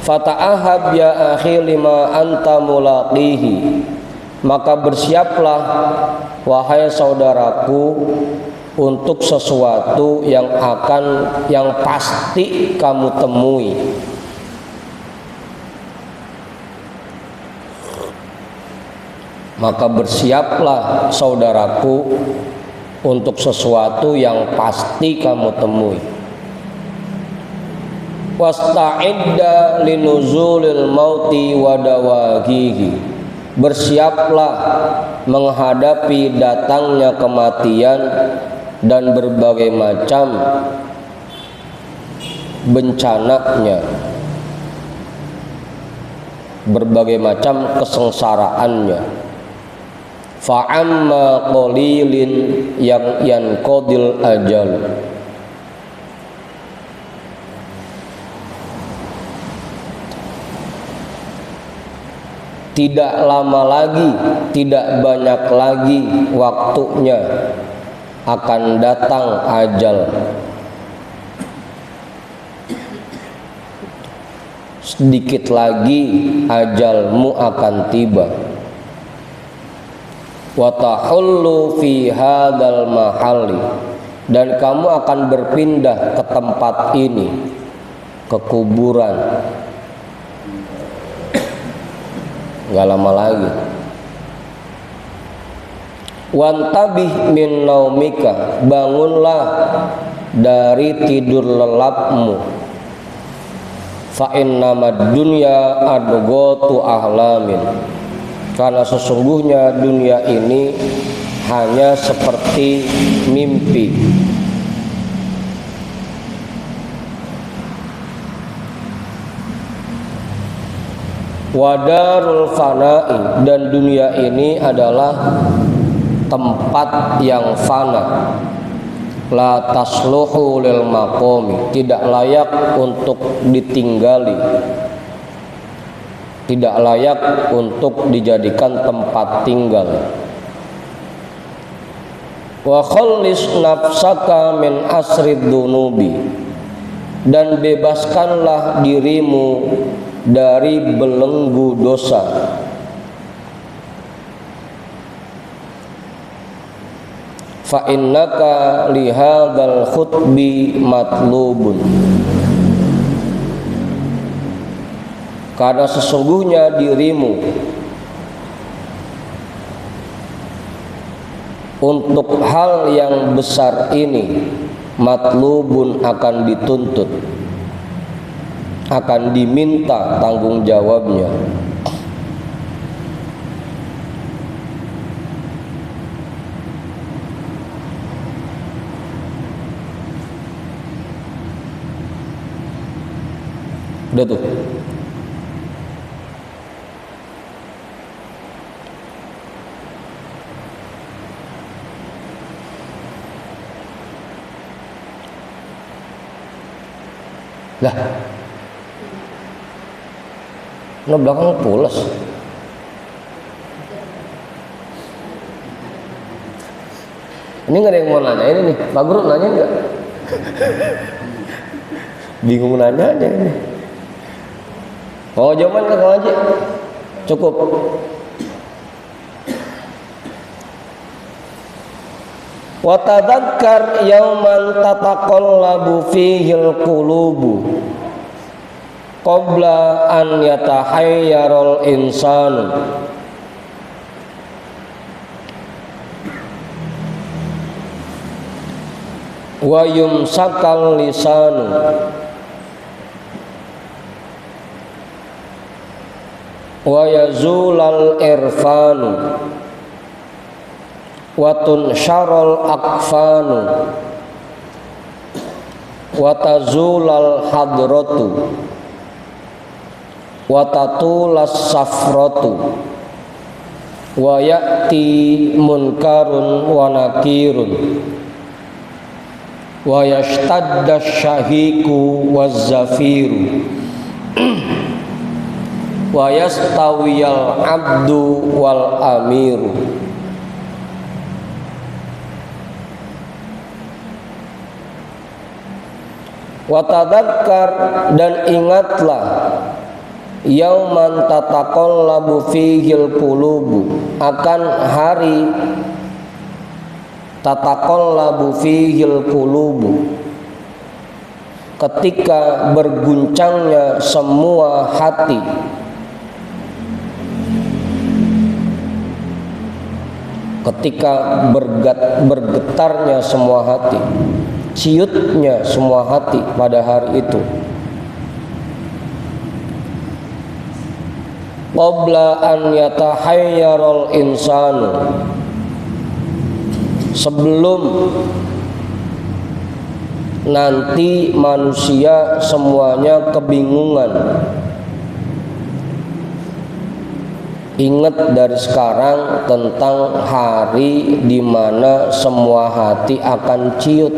fata'ahab ya akhi lima anta mulaqihi maka bersiaplah wahai saudaraku untuk sesuatu yang pasti kamu temui. Maka bersiaplah saudaraku untuk sesuatu yang pasti kamu temui. Wasta'idda linuzulil mauti wa dawagihi. Bersiaplah menghadapi datangnya kematian dan berbagai macam bencananya, berbagai macam kesengsaraannya. Fa'amma qalilin yang yanqadil ajal. Tidak lama lagi, tidak banyak lagi waktunya akan datang ajal. Sedikit lagi ajalmu akan tiba. Wa tahullu fi hadzal mahalli, dan kamu akan berpindah ke tempat ini, ke kuburan. Gak lama lagi. Wantabih min naumika, bangunlah dari tidur lelapmu. Fa innamad dunya adghatu ahlamin, karena sesungguhnya dunia ini hanya seperti mimpi. Wadarul fana'i, dan dunia ini adalah tempat yang fana. La tasluhu lil maqami, tidak layak untuk ditinggali, tidak layak untuk dijadikan tempat tinggal. Wa khallis nafsaka min asrid dunubi, dan bebaskanlah dirimu dari belenggu dosa. Fa innaka lihadzal khutbi matlubun, karena sesungguhnya dirimu untuk hal yang besar ini matlubun, akan dituntut, akan diminta tanggung jawabnya. Udah tuh. Lah, no belakang pulas. Ini nggak ada yang mau nanya ini nih, Pak Guru nanya nggak? Bingung nanyanya ini. Oh jawaban ke Kang Haji? Cukup. Wa tadzakkar yauman tataqallabu fihil qulubu qabla an yatahayyarul insanu. Wa yumsakal lisanu wa yazulal irfanu wa tunsharul akfanu wa tazulal hadratu wa tatulas safratu wa ya'ti munkarun wa nakirun wa yashtadda syahiku wazzafiru wa yastawiyal abdu wal amiru. Wa tadzakkar, dan ingatlah, yauman tataqallabu fihil qulubu, akan hari tataqallabu fihil qulubu, ketika berguncangnya semua hati, ketika bergetarnya semua hati, ciutnya semua hati pada hari itu. Qabla an yatahayyarul insanu, sebelum nanti manusia semuanya kebingungan. Ingat dari sekarang tentang hari di mana semua hati akan ciut.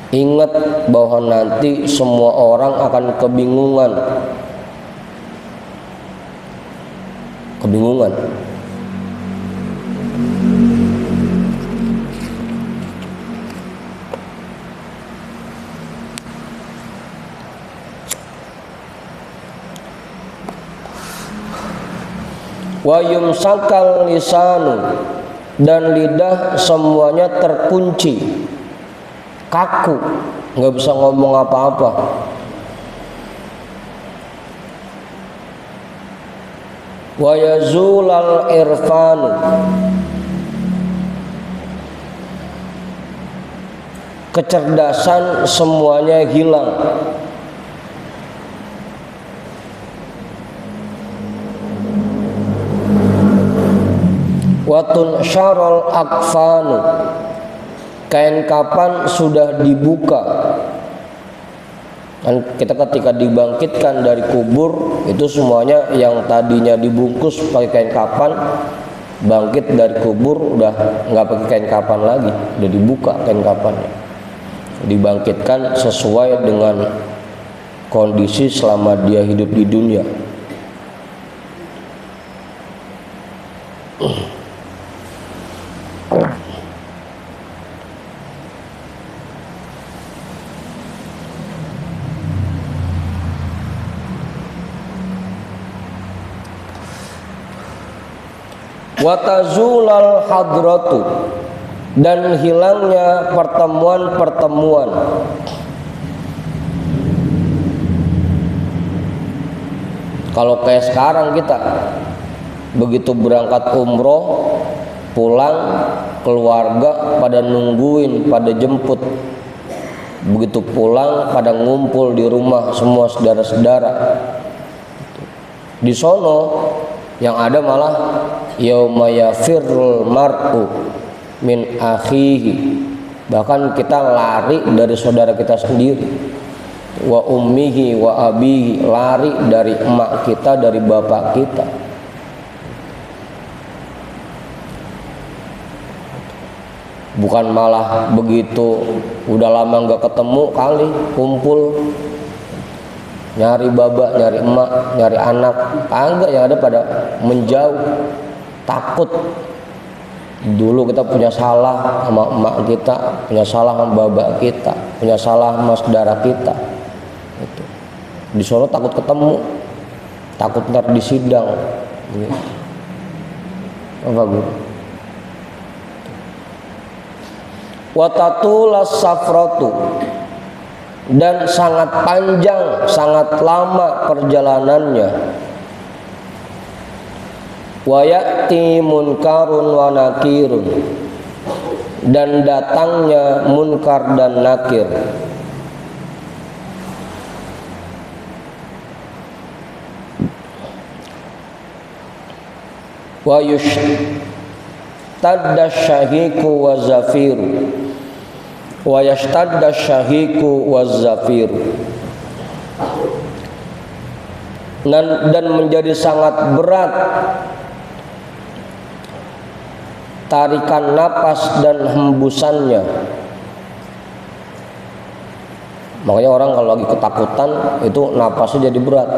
Ingat bahwa nanti semua orang akan kebingungan. Kebingungan. Wa yumsakal lisanu, dan lidah semuanya terkunci, kaku, nggak bisa ngomong apa-apa. Wa yazulal irfanu, kecerdasan semuanya hilang. Watun syarol akfanu, kain kapan sudah dibuka. Dan kita ketika dibangkitkan dari kubur, itu semuanya yang tadinya dibungkus pakai kain kapan, bangkit dari kubur udah nggak pakai kain kapan lagi, udah dibuka kain kapannya, dibangkitkan sesuai dengan kondisi selama dia hidup di dunia. Watazulal hadratu, dan hilangnya pertemuan-pertemuan. Kalau kayak sekarang kita begitu berangkat umroh, pulang, keluarga pada nungguin, pada jemput. Begitu pulang pada ngumpul di rumah semua saudara-saudara. Di sono yang ada malah yauma yafirrul mar'u min akhihi, bahkan kita lari dari saudara kita sendiri. Wa ummihi wa abihi, lari dari emak kita, dari bapak kita. Bukan malah begitu udah lama nggak ketemu kali kumpul nyari baba, nyari emak, nyari anak, enggak, yang ada pada menjauh, takut. Dulu kita punya salah sama emak kita, punya salah sama bapak kita, punya salah sama saudara kita. Itu. Di Solo takut ketemu, takut ntar disidang. Gitu. Apa guru? Watatulas safratu, dan sangat panjang, sangat lama perjalanannya. Wa ya'ti munkarun wa nakirun, dan datangnya munkar dan nakir. Wa yushtadda syahiku wa zafiru, wa yashtadda syahiku wa zafiru, dan menjadi sangat berat tarikan napas dan hembusannya. Makanya orang kalau lagi ketakutan itu napasnya jadi berat,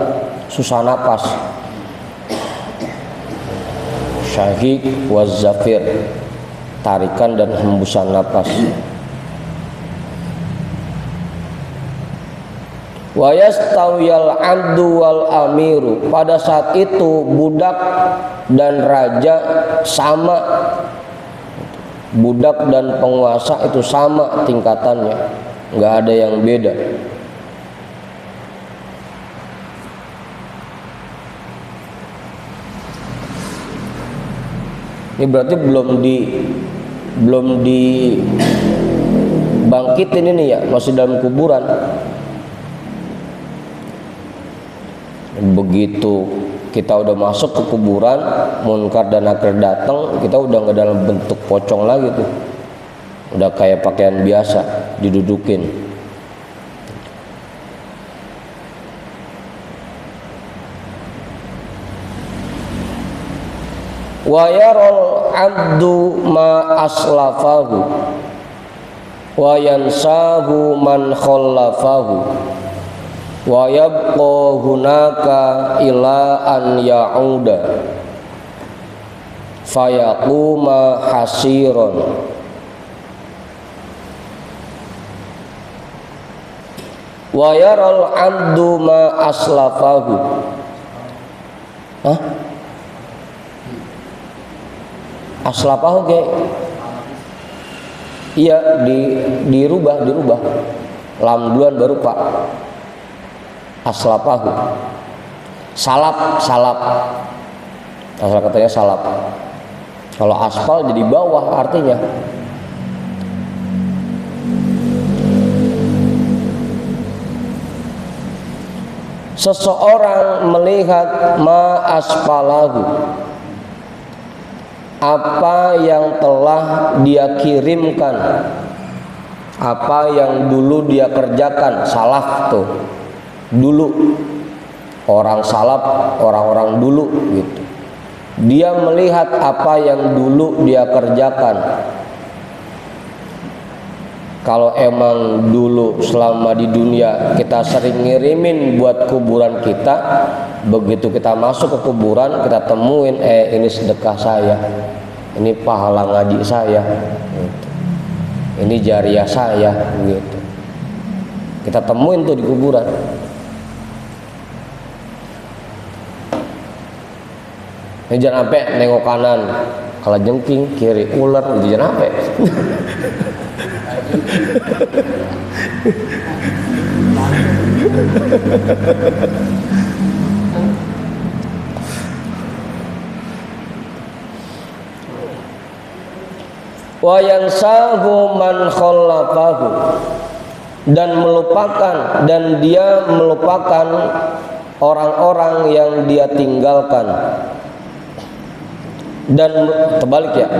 susah napas. Syahik wa zafir, tarikan dan hembusan napas. Wa yastawiyal abdu wal amiru, pada saat itu budak dan raja sama, budak dan penguasa itu sama tingkatannya, nggak ada yang beda. Ini berarti belum dibangkitin ini ya, masih dalam kuburan. Begitu kita udah masuk ke kuburan, munkar dan nakir datang, kita udah nggak dalam bentuk pocong lagi tuh, udah kayak pakaian biasa didudukin. Wa yarul abdu ma aslafahu wa yansahu man khallafahu wa yabqa hunaka ila an ya'uda fayaquma hasiron. Wa yaral abdu ma aslafahu. Hah? Aslafahu kayak iya, dirubah lam duluan baru pak. Aslafahu, salap, asal katanya salap. Kalau aspal jadi bawah artinya. Seseorang melihat ma asfalahu, apa yang telah dia kirimkan, apa yang dulu dia kerjakan. Salaf tuh dulu, orang salaf, orang-orang dulu gitu. Dia melihat apa yang dulu dia kerjakan. Kalau emang dulu selama di dunia kita sering ngirimin buat kuburan kita, begitu kita masuk ke kuburan kita temuin, ini sedekah saya, ini pahala ngaji saya, gitu. Ini jariah saya, gitu. Kita temuin tuh di kuburan. Ini jangan sampai nengok kanan, kalau jengking kiri ular, gitu, jangan sampai. Wa yansahu man khallafahu, dan melupakan, dan dia melupakan orang-orang yang dia tinggalkan. Dan terbalik ya,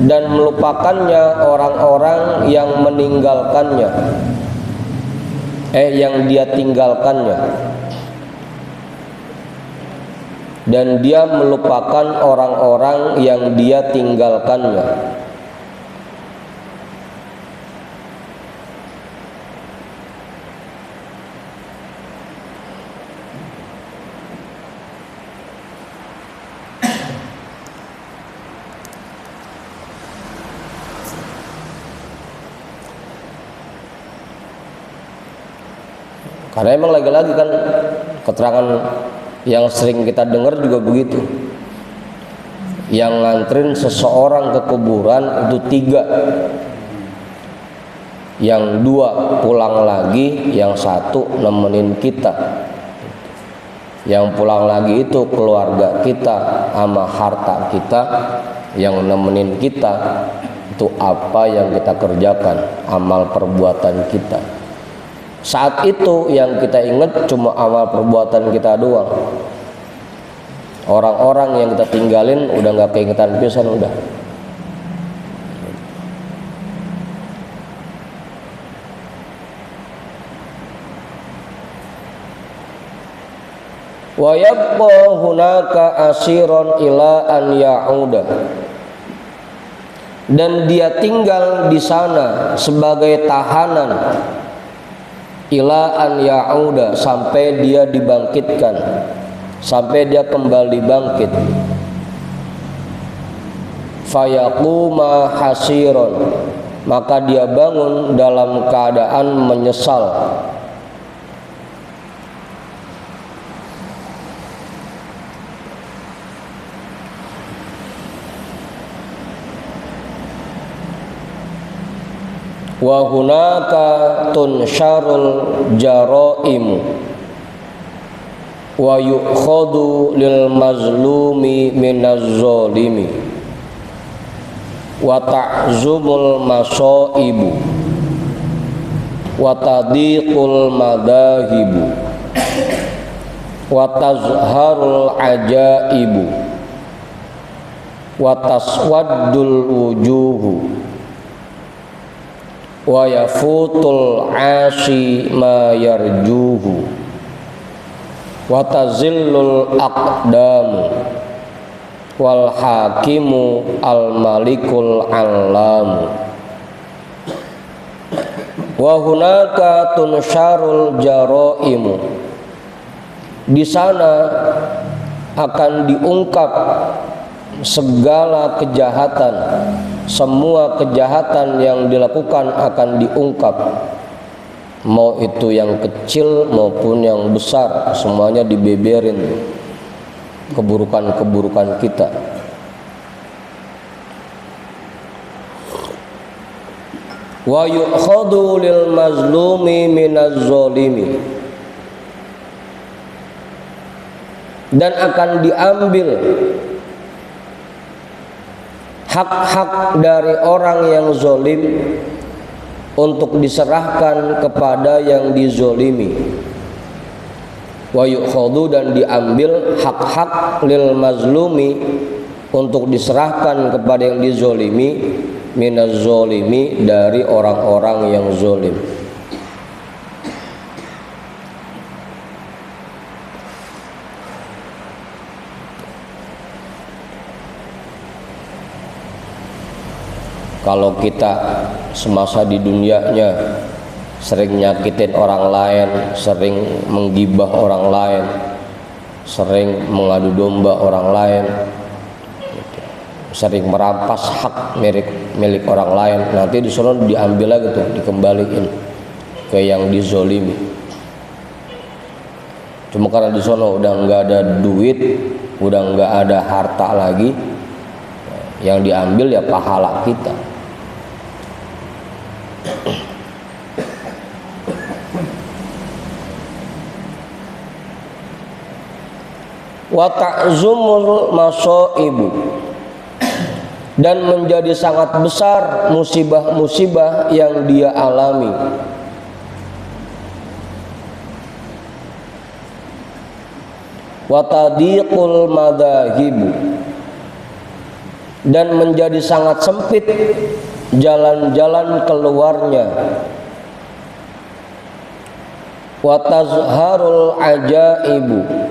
dan melupakannya orang-orang yang meninggalkannya, yang dia tinggalkannya, dan dia melupakan orang-orang yang dia tinggalkannya. Karena emang lagi-lagi kan keterangan yang sering kita dengar juga begitu. Yang ngantrin seseorang ke kuburan itu 3, yang 2 pulang lagi, yang 1 nemenin kita. Yang pulang lagi itu keluarga kita sama harta kita, yang nemenin kita itu apa yang kita kerjakan, amal perbuatan kita. Saat itu yang kita ingat cuma amal perbuatan kita doang. Orang-orang yang kita tinggalin udah nggak keingetan pisan udah. Wa yabqa hunaka asiron ila an ya'uda, dan dia tinggal di sana sebagai tahanan ila an ya'uda, sampai dia dibangkitkan, sampai dia kembali bangkit. Fayaquma hasiron, maka dia bangun dalam keadaan menyesal. Wa hunaka tunsyarul jaraimu wa yukhadu lil mazlumi minaz zalimi wa ta'zumul masaibu wa tadiqul madahibu wa tazharul ajaibu wa taswaddul wujuhu wa yafutul asi ma yarjuhu wa tazillul aqdamu wal hakimu al malikul alamu. Wa hunaka tunsyarul jaraimu, di sana akan diungkap segala kejahatan. Semua kejahatan yang dilakukan akan diungkap, mau itu yang kecil maupun yang besar, semuanya dibeberin keburukan-keburukan kita. Wa yu'khadu lil mazlumi minaz zalimi, dan akan diambil hak-hak dari orang yang zolim untuk diserahkan kepada yang dizolimi. Wa yu'khadu, dan diambil hak-hak lil mazlumi untuk diserahkan kepada yang dizolimi, minaz zolimi, dari orang-orang yang zolim. Kalau kita semasa di dunianya sering nyakitin orang lain, sering menggibah orang lain, sering mengadu domba orang lain, sering merampas hak milik orang lain, nanti di sana diambil lagi tuh, dikembaliin ke yang dizolimi. Cuma karena di sana udah nggak ada duit, udah nggak ada harta lagi, yang diambil ya pahala kita. Wa ta'zumul masaibu, dan menjadi sangat besar musibah-musibah yang dia alami. Wa tadiqul madahibu, dan menjadi sangat sempit jalan-jalan keluarnya. Wa tazharul ajaibu,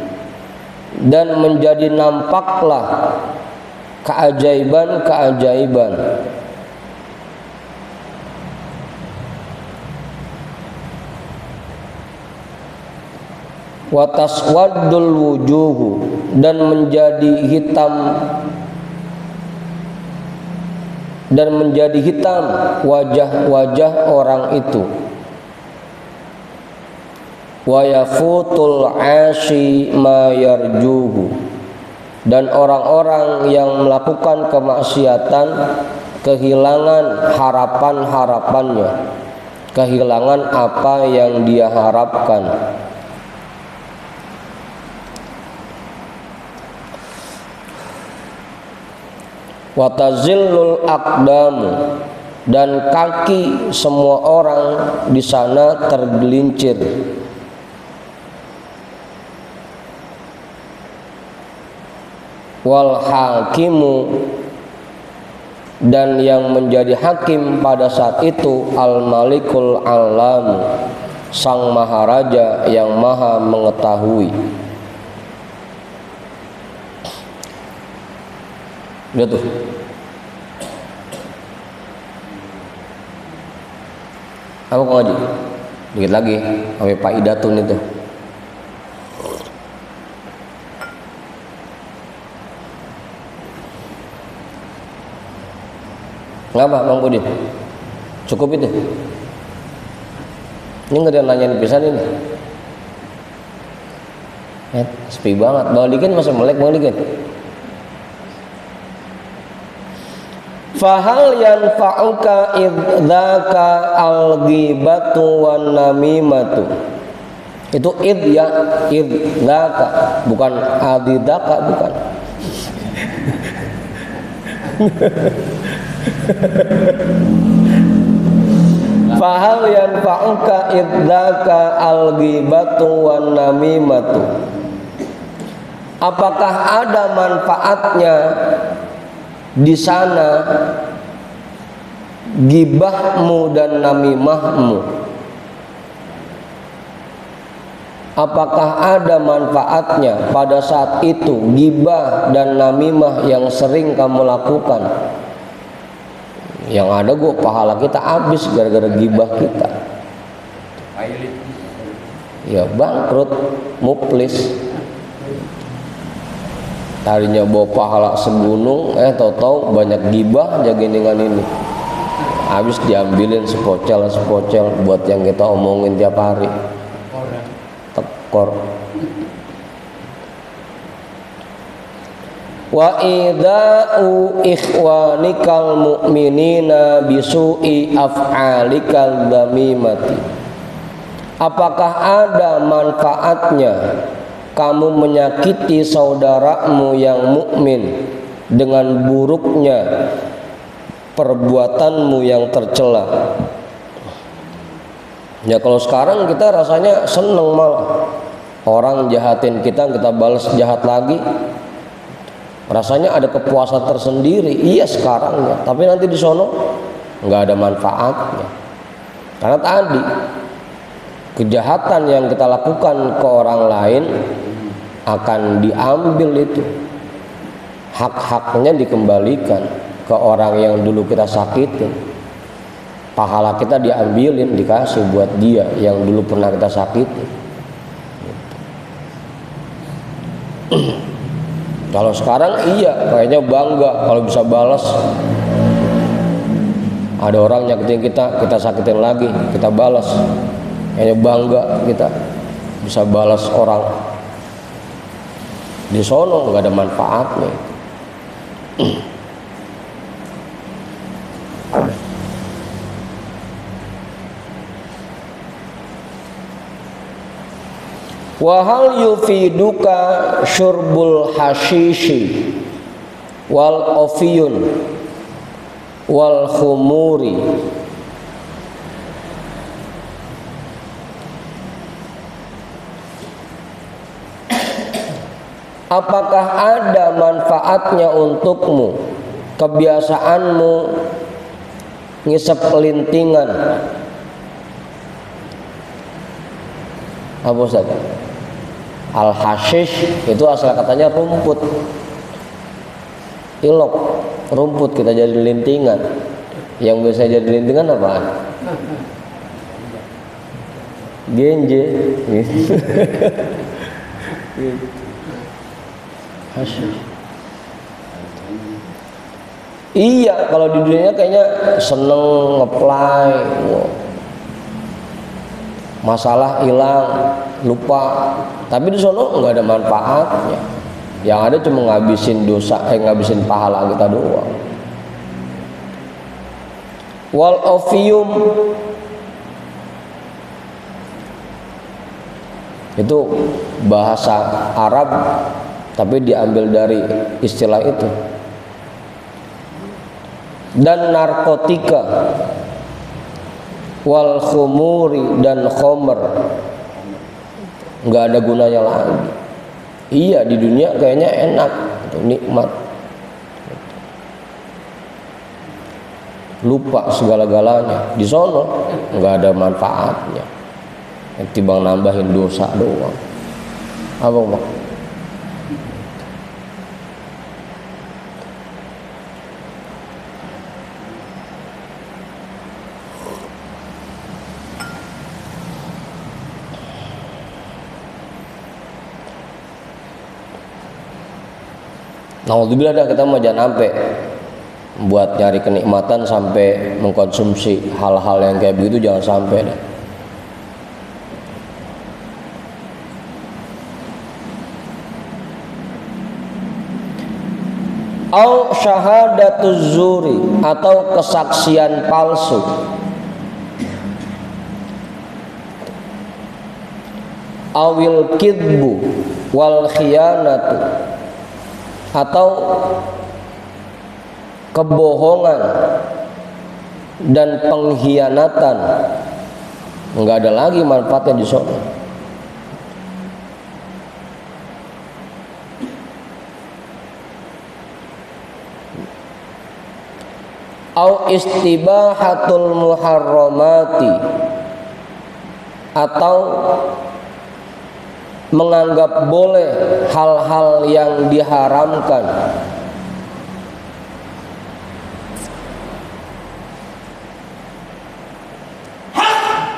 dan menjadi nampaklah keajaiban-keajaiban. Wa taswaddul wujuhu, dan menjadi hitam wajah-wajah orang itu. wa yafutul asi ma yarjuhu, dan orang-orang yang melakukan kemaksiatan kehilangan harapan-harapannya, kehilangan apa yang dia harapkan. Wa tazillul aqdamu, dan kaki semua orang di sana tergelincir. Wal hakimu, dan yang menjadi hakim pada saat itu al malikul alam, sang maharaja yang maha mengetahui. Lihat tuh, apa kau ngaji? Dikit lagi, sampai Pak Idatun itu. Ngapa Bang Budin? Cukup itu? Ini nggak ada yang nanyain pisan ini. Sepi banget. Bang Dikin masih melek Bang Dikin. Fahal yanfa'uka idzaka al-ghibatu wan namimatu. Itu id ya, idzaka, bukan adidaka, bukan. Fahal yanfa'uka idzaka al-ghibatu wan namimatu. Apakah ada manfaatnya di sana gibahmu dan namimahmu? Apakah ada manfaatnya pada saat itu gibah dan namimah yang sering kamu lakukan? Yang ada gua pahala kita habis gara-gara gibah kita. Ya bangkrut, muflis. Tadinya bawa pahala segunung, tahu-tahu banyak gibah jagain dengan ini. Habis diambilin sepocel buat yang kita omongin tiap hari. Tekor. Wa idza'u ikhwanikal mu'minina bisu'i af'alikal damimati. Apakah ada manfaatnya kamu menyakiti saudaramu yang mukmin dengan buruknya perbuatanmu yang tercela? Ya kalau sekarang kita rasanya seneng, malah orang jahatin kita balas jahat lagi, rasanya ada kepuasan tersendiri. Iya sekarang ya, tapi nanti di sono nggak ada manfaatnya, karena tadi kejahatan yang kita lakukan ke orang lain akan diambil, itu hak-haknya dikembalikan ke orang yang dulu kita sakitin. Pahala kita diambilin, dikasih buat dia yang dulu pernah kita sakitin. Kalau sekarang iya kayaknya bangga kalau bisa balas. Ada orang nyakitin kita sakitin lagi, kita balas. Kayaknya bangga kita bisa balas orang. Di sono nggak ada manfaatnya. Wahal yufiduka syurbul hashishi wal ofiyun wal khumuri. Apakah ada manfaatnya untukmu kebiasaanmu ngisep kelintingan? Apa Ustaz? Al-hashish itu asal katanya rumput. Ilok, rumput kita jadi lintingan. Yang biasa jadi lintingan apaan? Genje. Hashish. Iya, kalau di dunia kayaknya seneng ngeplay. Wow. masalah hilang, lupa. Tapi di sono nggak ada manfaatnya. Yang ada cuma ngabisin dosa, ngabisin pahala kita doang. Wal ofium itu bahasa Arab tapi diambil dari istilah itu. Dan narkotika, wal khumuri, dan khomer, nggak ada gunanya lagi. Iya, di dunia kayaknya enak, nikmat, lupa segala-galanya. Di sono nggak ada manfaatnya, timbang nambahin dosa doang. Apa Mak? Alhamdulillah dah, kita mau jangan sampai buat nyari kenikmatan sampai mengkonsumsi hal-hal yang kayak begitu, jangan sampai dah. Au syahadatuz zuri, atau kesaksian palsu. Awil kidbu wal khiyanatu, atau kebohongan dan pengkhianatan. Enggak ada lagi manfaatnya di sana. Au istibahatul muharramati, atau menganggap boleh hal-hal yang diharamkan.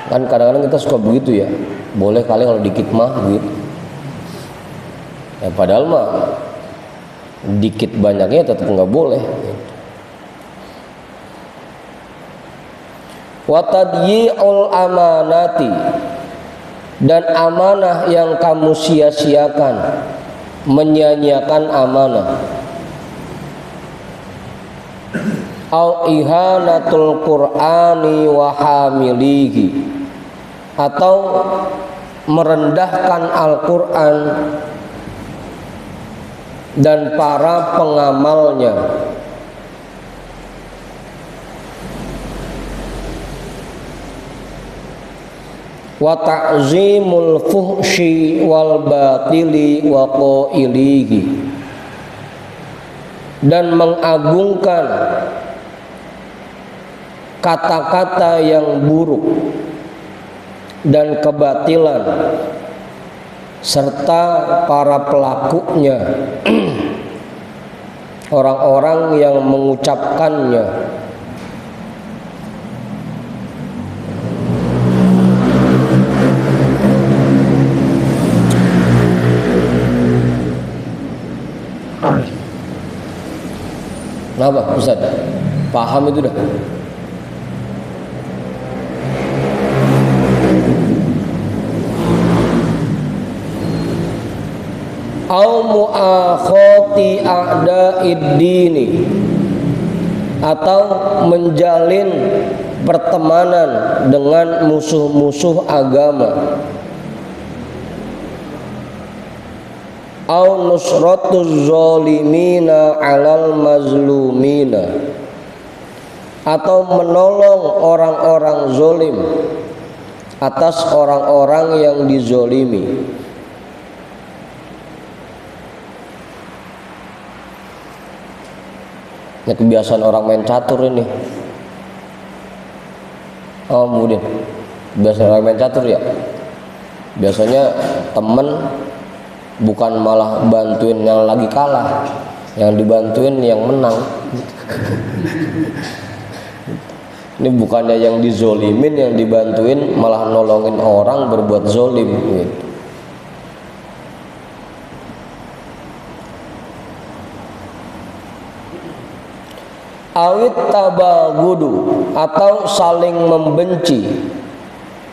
Kan kadang-kadang kita suka begitu ya, boleh kali kalau dikit mah gitu. Ya padahal mah dikit banyaknya tetap nggak boleh. Wa tadyi'ul amanati, dan amanah yang kamu sia-siakan, menyia-nyiakan amanah. Au ihanatul qur'ani wa hamilihi, atau merendahkan Al-Qur'an dan para pengamalnya. Wa ta'zimul fuhsyi wal batili wa qailihi, dan mengagungkan kata-kata yang buruk dan kebatilan serta para pelakunya, orang-orang yang mengucapkannya. Kenapa Ustaz? Paham itu dah. Au mu'akhati a'da'id dini, atau menjalin pertemanan dengan musuh-musuh agama. Au nusratuz zalimina 'alal mazlumina, atau menolong orang-orang zalim atas orang-orang yang dizolimi. Ini kebiasaan orang main catur ini. Oh kemudian biasanya orang main catur ya, biasanya temen bukan malah bantuin yang lagi kalah, yang dibantuin yang menang. Ini bukannya yang dizolimin, yang dibantuin malah nolongin orang berbuat zolim gitu. Awit tabagudu, atau saling membenci.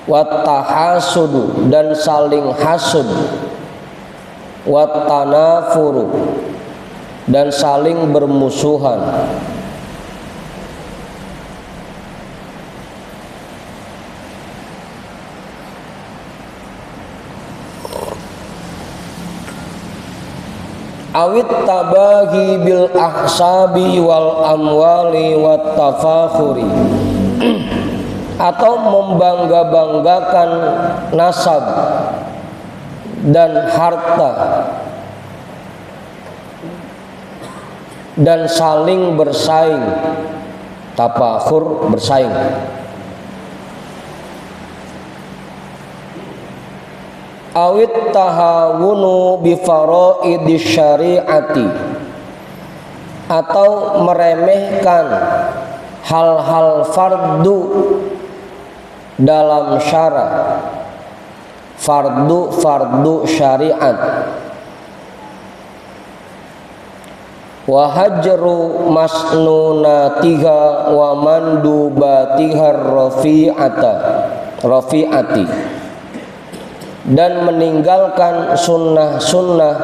Wattahasudu, dan saling hasud. Wattanafuru, dan saling bermusuhan. Awit tabahi bil ahsabi wal amwali wat tafakhuri, atau membangga-banggakan nasab dan harta dan saling bersaing. Tafakhur, bersaing. Awit tahawunu bi faraidis syariati, atau meremehkan hal-hal fardu dalam syara. Fardu syariat. Wa hajru masnunatiha wa mandubatihar rafi'ati, dan meninggalkan sunnah-sunnah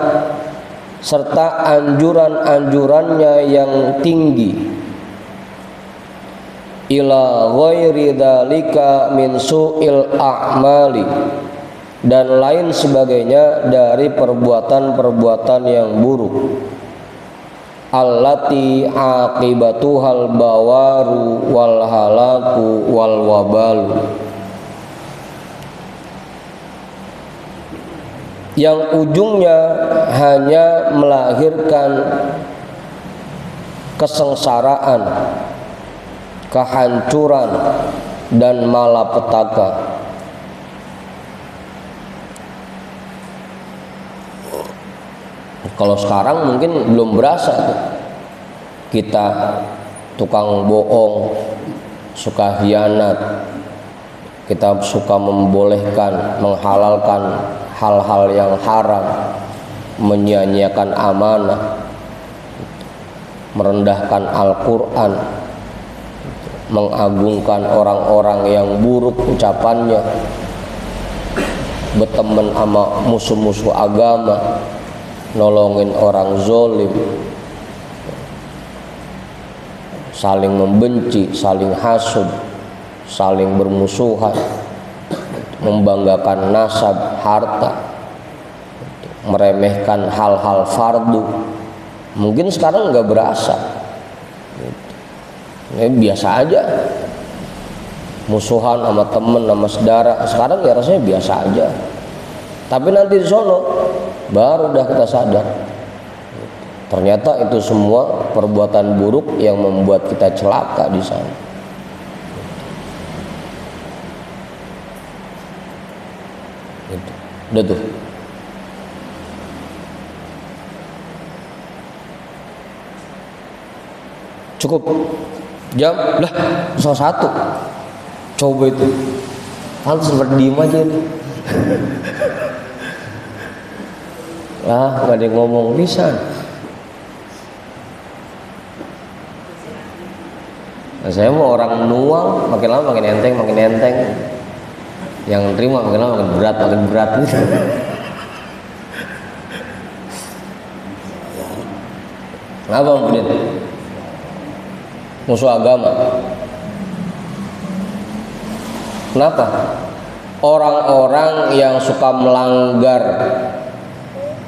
serta anjuran-anjurannya yang tinggi. Ila ghairi dzalika min su'il a'mali, dan lain sebagainya dari perbuatan-perbuatan yang buruk. Allati aqibatuhal bawaru wal halaku wal wabalu, yang ujungnya hanya melahirkan kesengsaraan, kehancuran, dan malapetaka. Kalau sekarang mungkin belum berasa tuh. Kita tukang bohong, suka khianat, kita suka membolehkan, menghalalkan hal-hal yang haram, menyia-nyiakan amanah, merendahkan Al-Quran, mengagungkan orang-orang yang buruk ucapannya, berteman sama musuh-musuh agama, nolongin orang zolim, saling membenci, saling hasud, saling bermusuhan, membanggakan nasab, harta, meremehkan hal-hal fardu. Mungkin sekarang nggak berasa, biasa aja, musuhan sama temen, sama saudara. Sekarang ya rasanya biasa aja. Tapi nanti di sono baru udah kita sadar, ternyata itu semua perbuatan buruk yang membuat kita celaka di sana. Udah tuh. Cukup jam lah 1:00. Coba itu. Harus berdiem aja nih. Lah, gak ada yang ngomong bisa. Nah, saya mau orang nuang, makin lama makin enteng. Yang terima makin lama makin berat gitu. Kenapa kemudian? Musuh agama. Kenapa? Orang-orang yang suka melanggar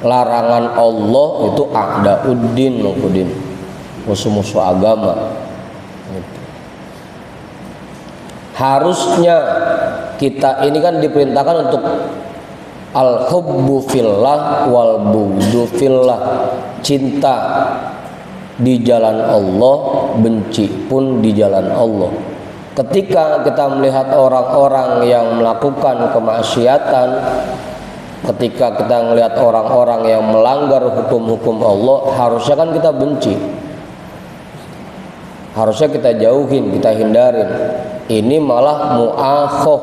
larangan Allah itu a'dauddin, musuh-musuh agama. Harusnya kita ini kan diperintahkan untuk al-hubbu fillah wal bughdu fillah, cinta di jalan Allah, benci pun di jalan Allah. Ketika kita melihat orang-orang yang melakukan kemaksiatan, ketika kita melihat orang-orang yang melanggar hukum-hukum Allah, harusnya kan kita benci, harusnya kita jauhin, kita hindarin. Ini malah mu'akhoh,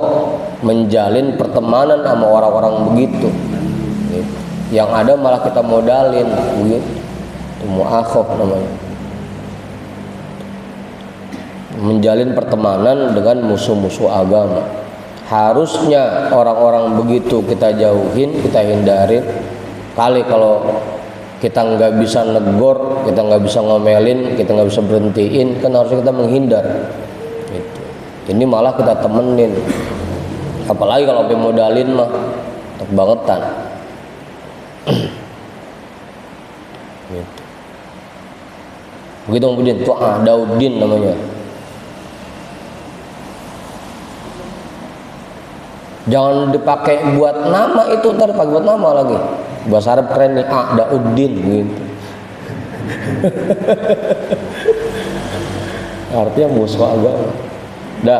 menjalin pertemanan sama orang-orang begitu. Yang ada malah kita modalin begitu. Mu'akhoh namanya, menjalin pertemanan dengan musuh-musuh agama. harusnya orang-orang begitu kita jauhin, kita hindarin. Kali kalau kita nggak bisa negor, kita nggak bisa ngomelin, kita nggak bisa berhentiin, kan harusnya kita menghindar gitu. Ini malah kita temenin, apalagi kalau pemodalin mah bangetan gitu. Begitu kemudian tuh Daudin namanya. Jangan dipakai buat nama itu, ntar dipakai buat nama lagi. Bahasa Arab keren nih, Daudin gitu. Artinya musuh agama. Dah,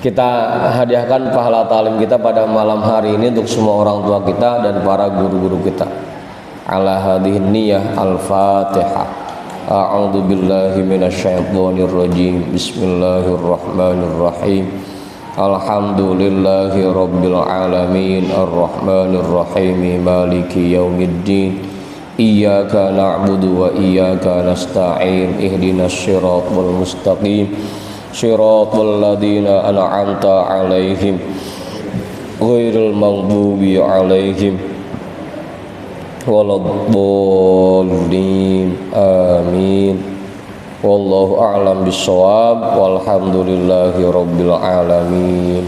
kita hadiahkan pahala talim kita pada malam hari ini untuk semua orang tua kita dan para guru-guru kita. Ala hadhihi niyyah al-Fatihah. A'udzu billahi minasyaitonir rajim. Bismillahirrahmanirrahim. Alhamdulillahi rabbil alamin arrahmanir rahim maliki yaumiddin iyyaka na'budu wa iyyaka nasta'in ihdinas siratal mustaqim siratal ladzina an'amta 'alaihim ghairil maghdubi 'alaihim waladdallin amin. Wallahu a'lam bishawab walhamdulillahi rabbil alamin.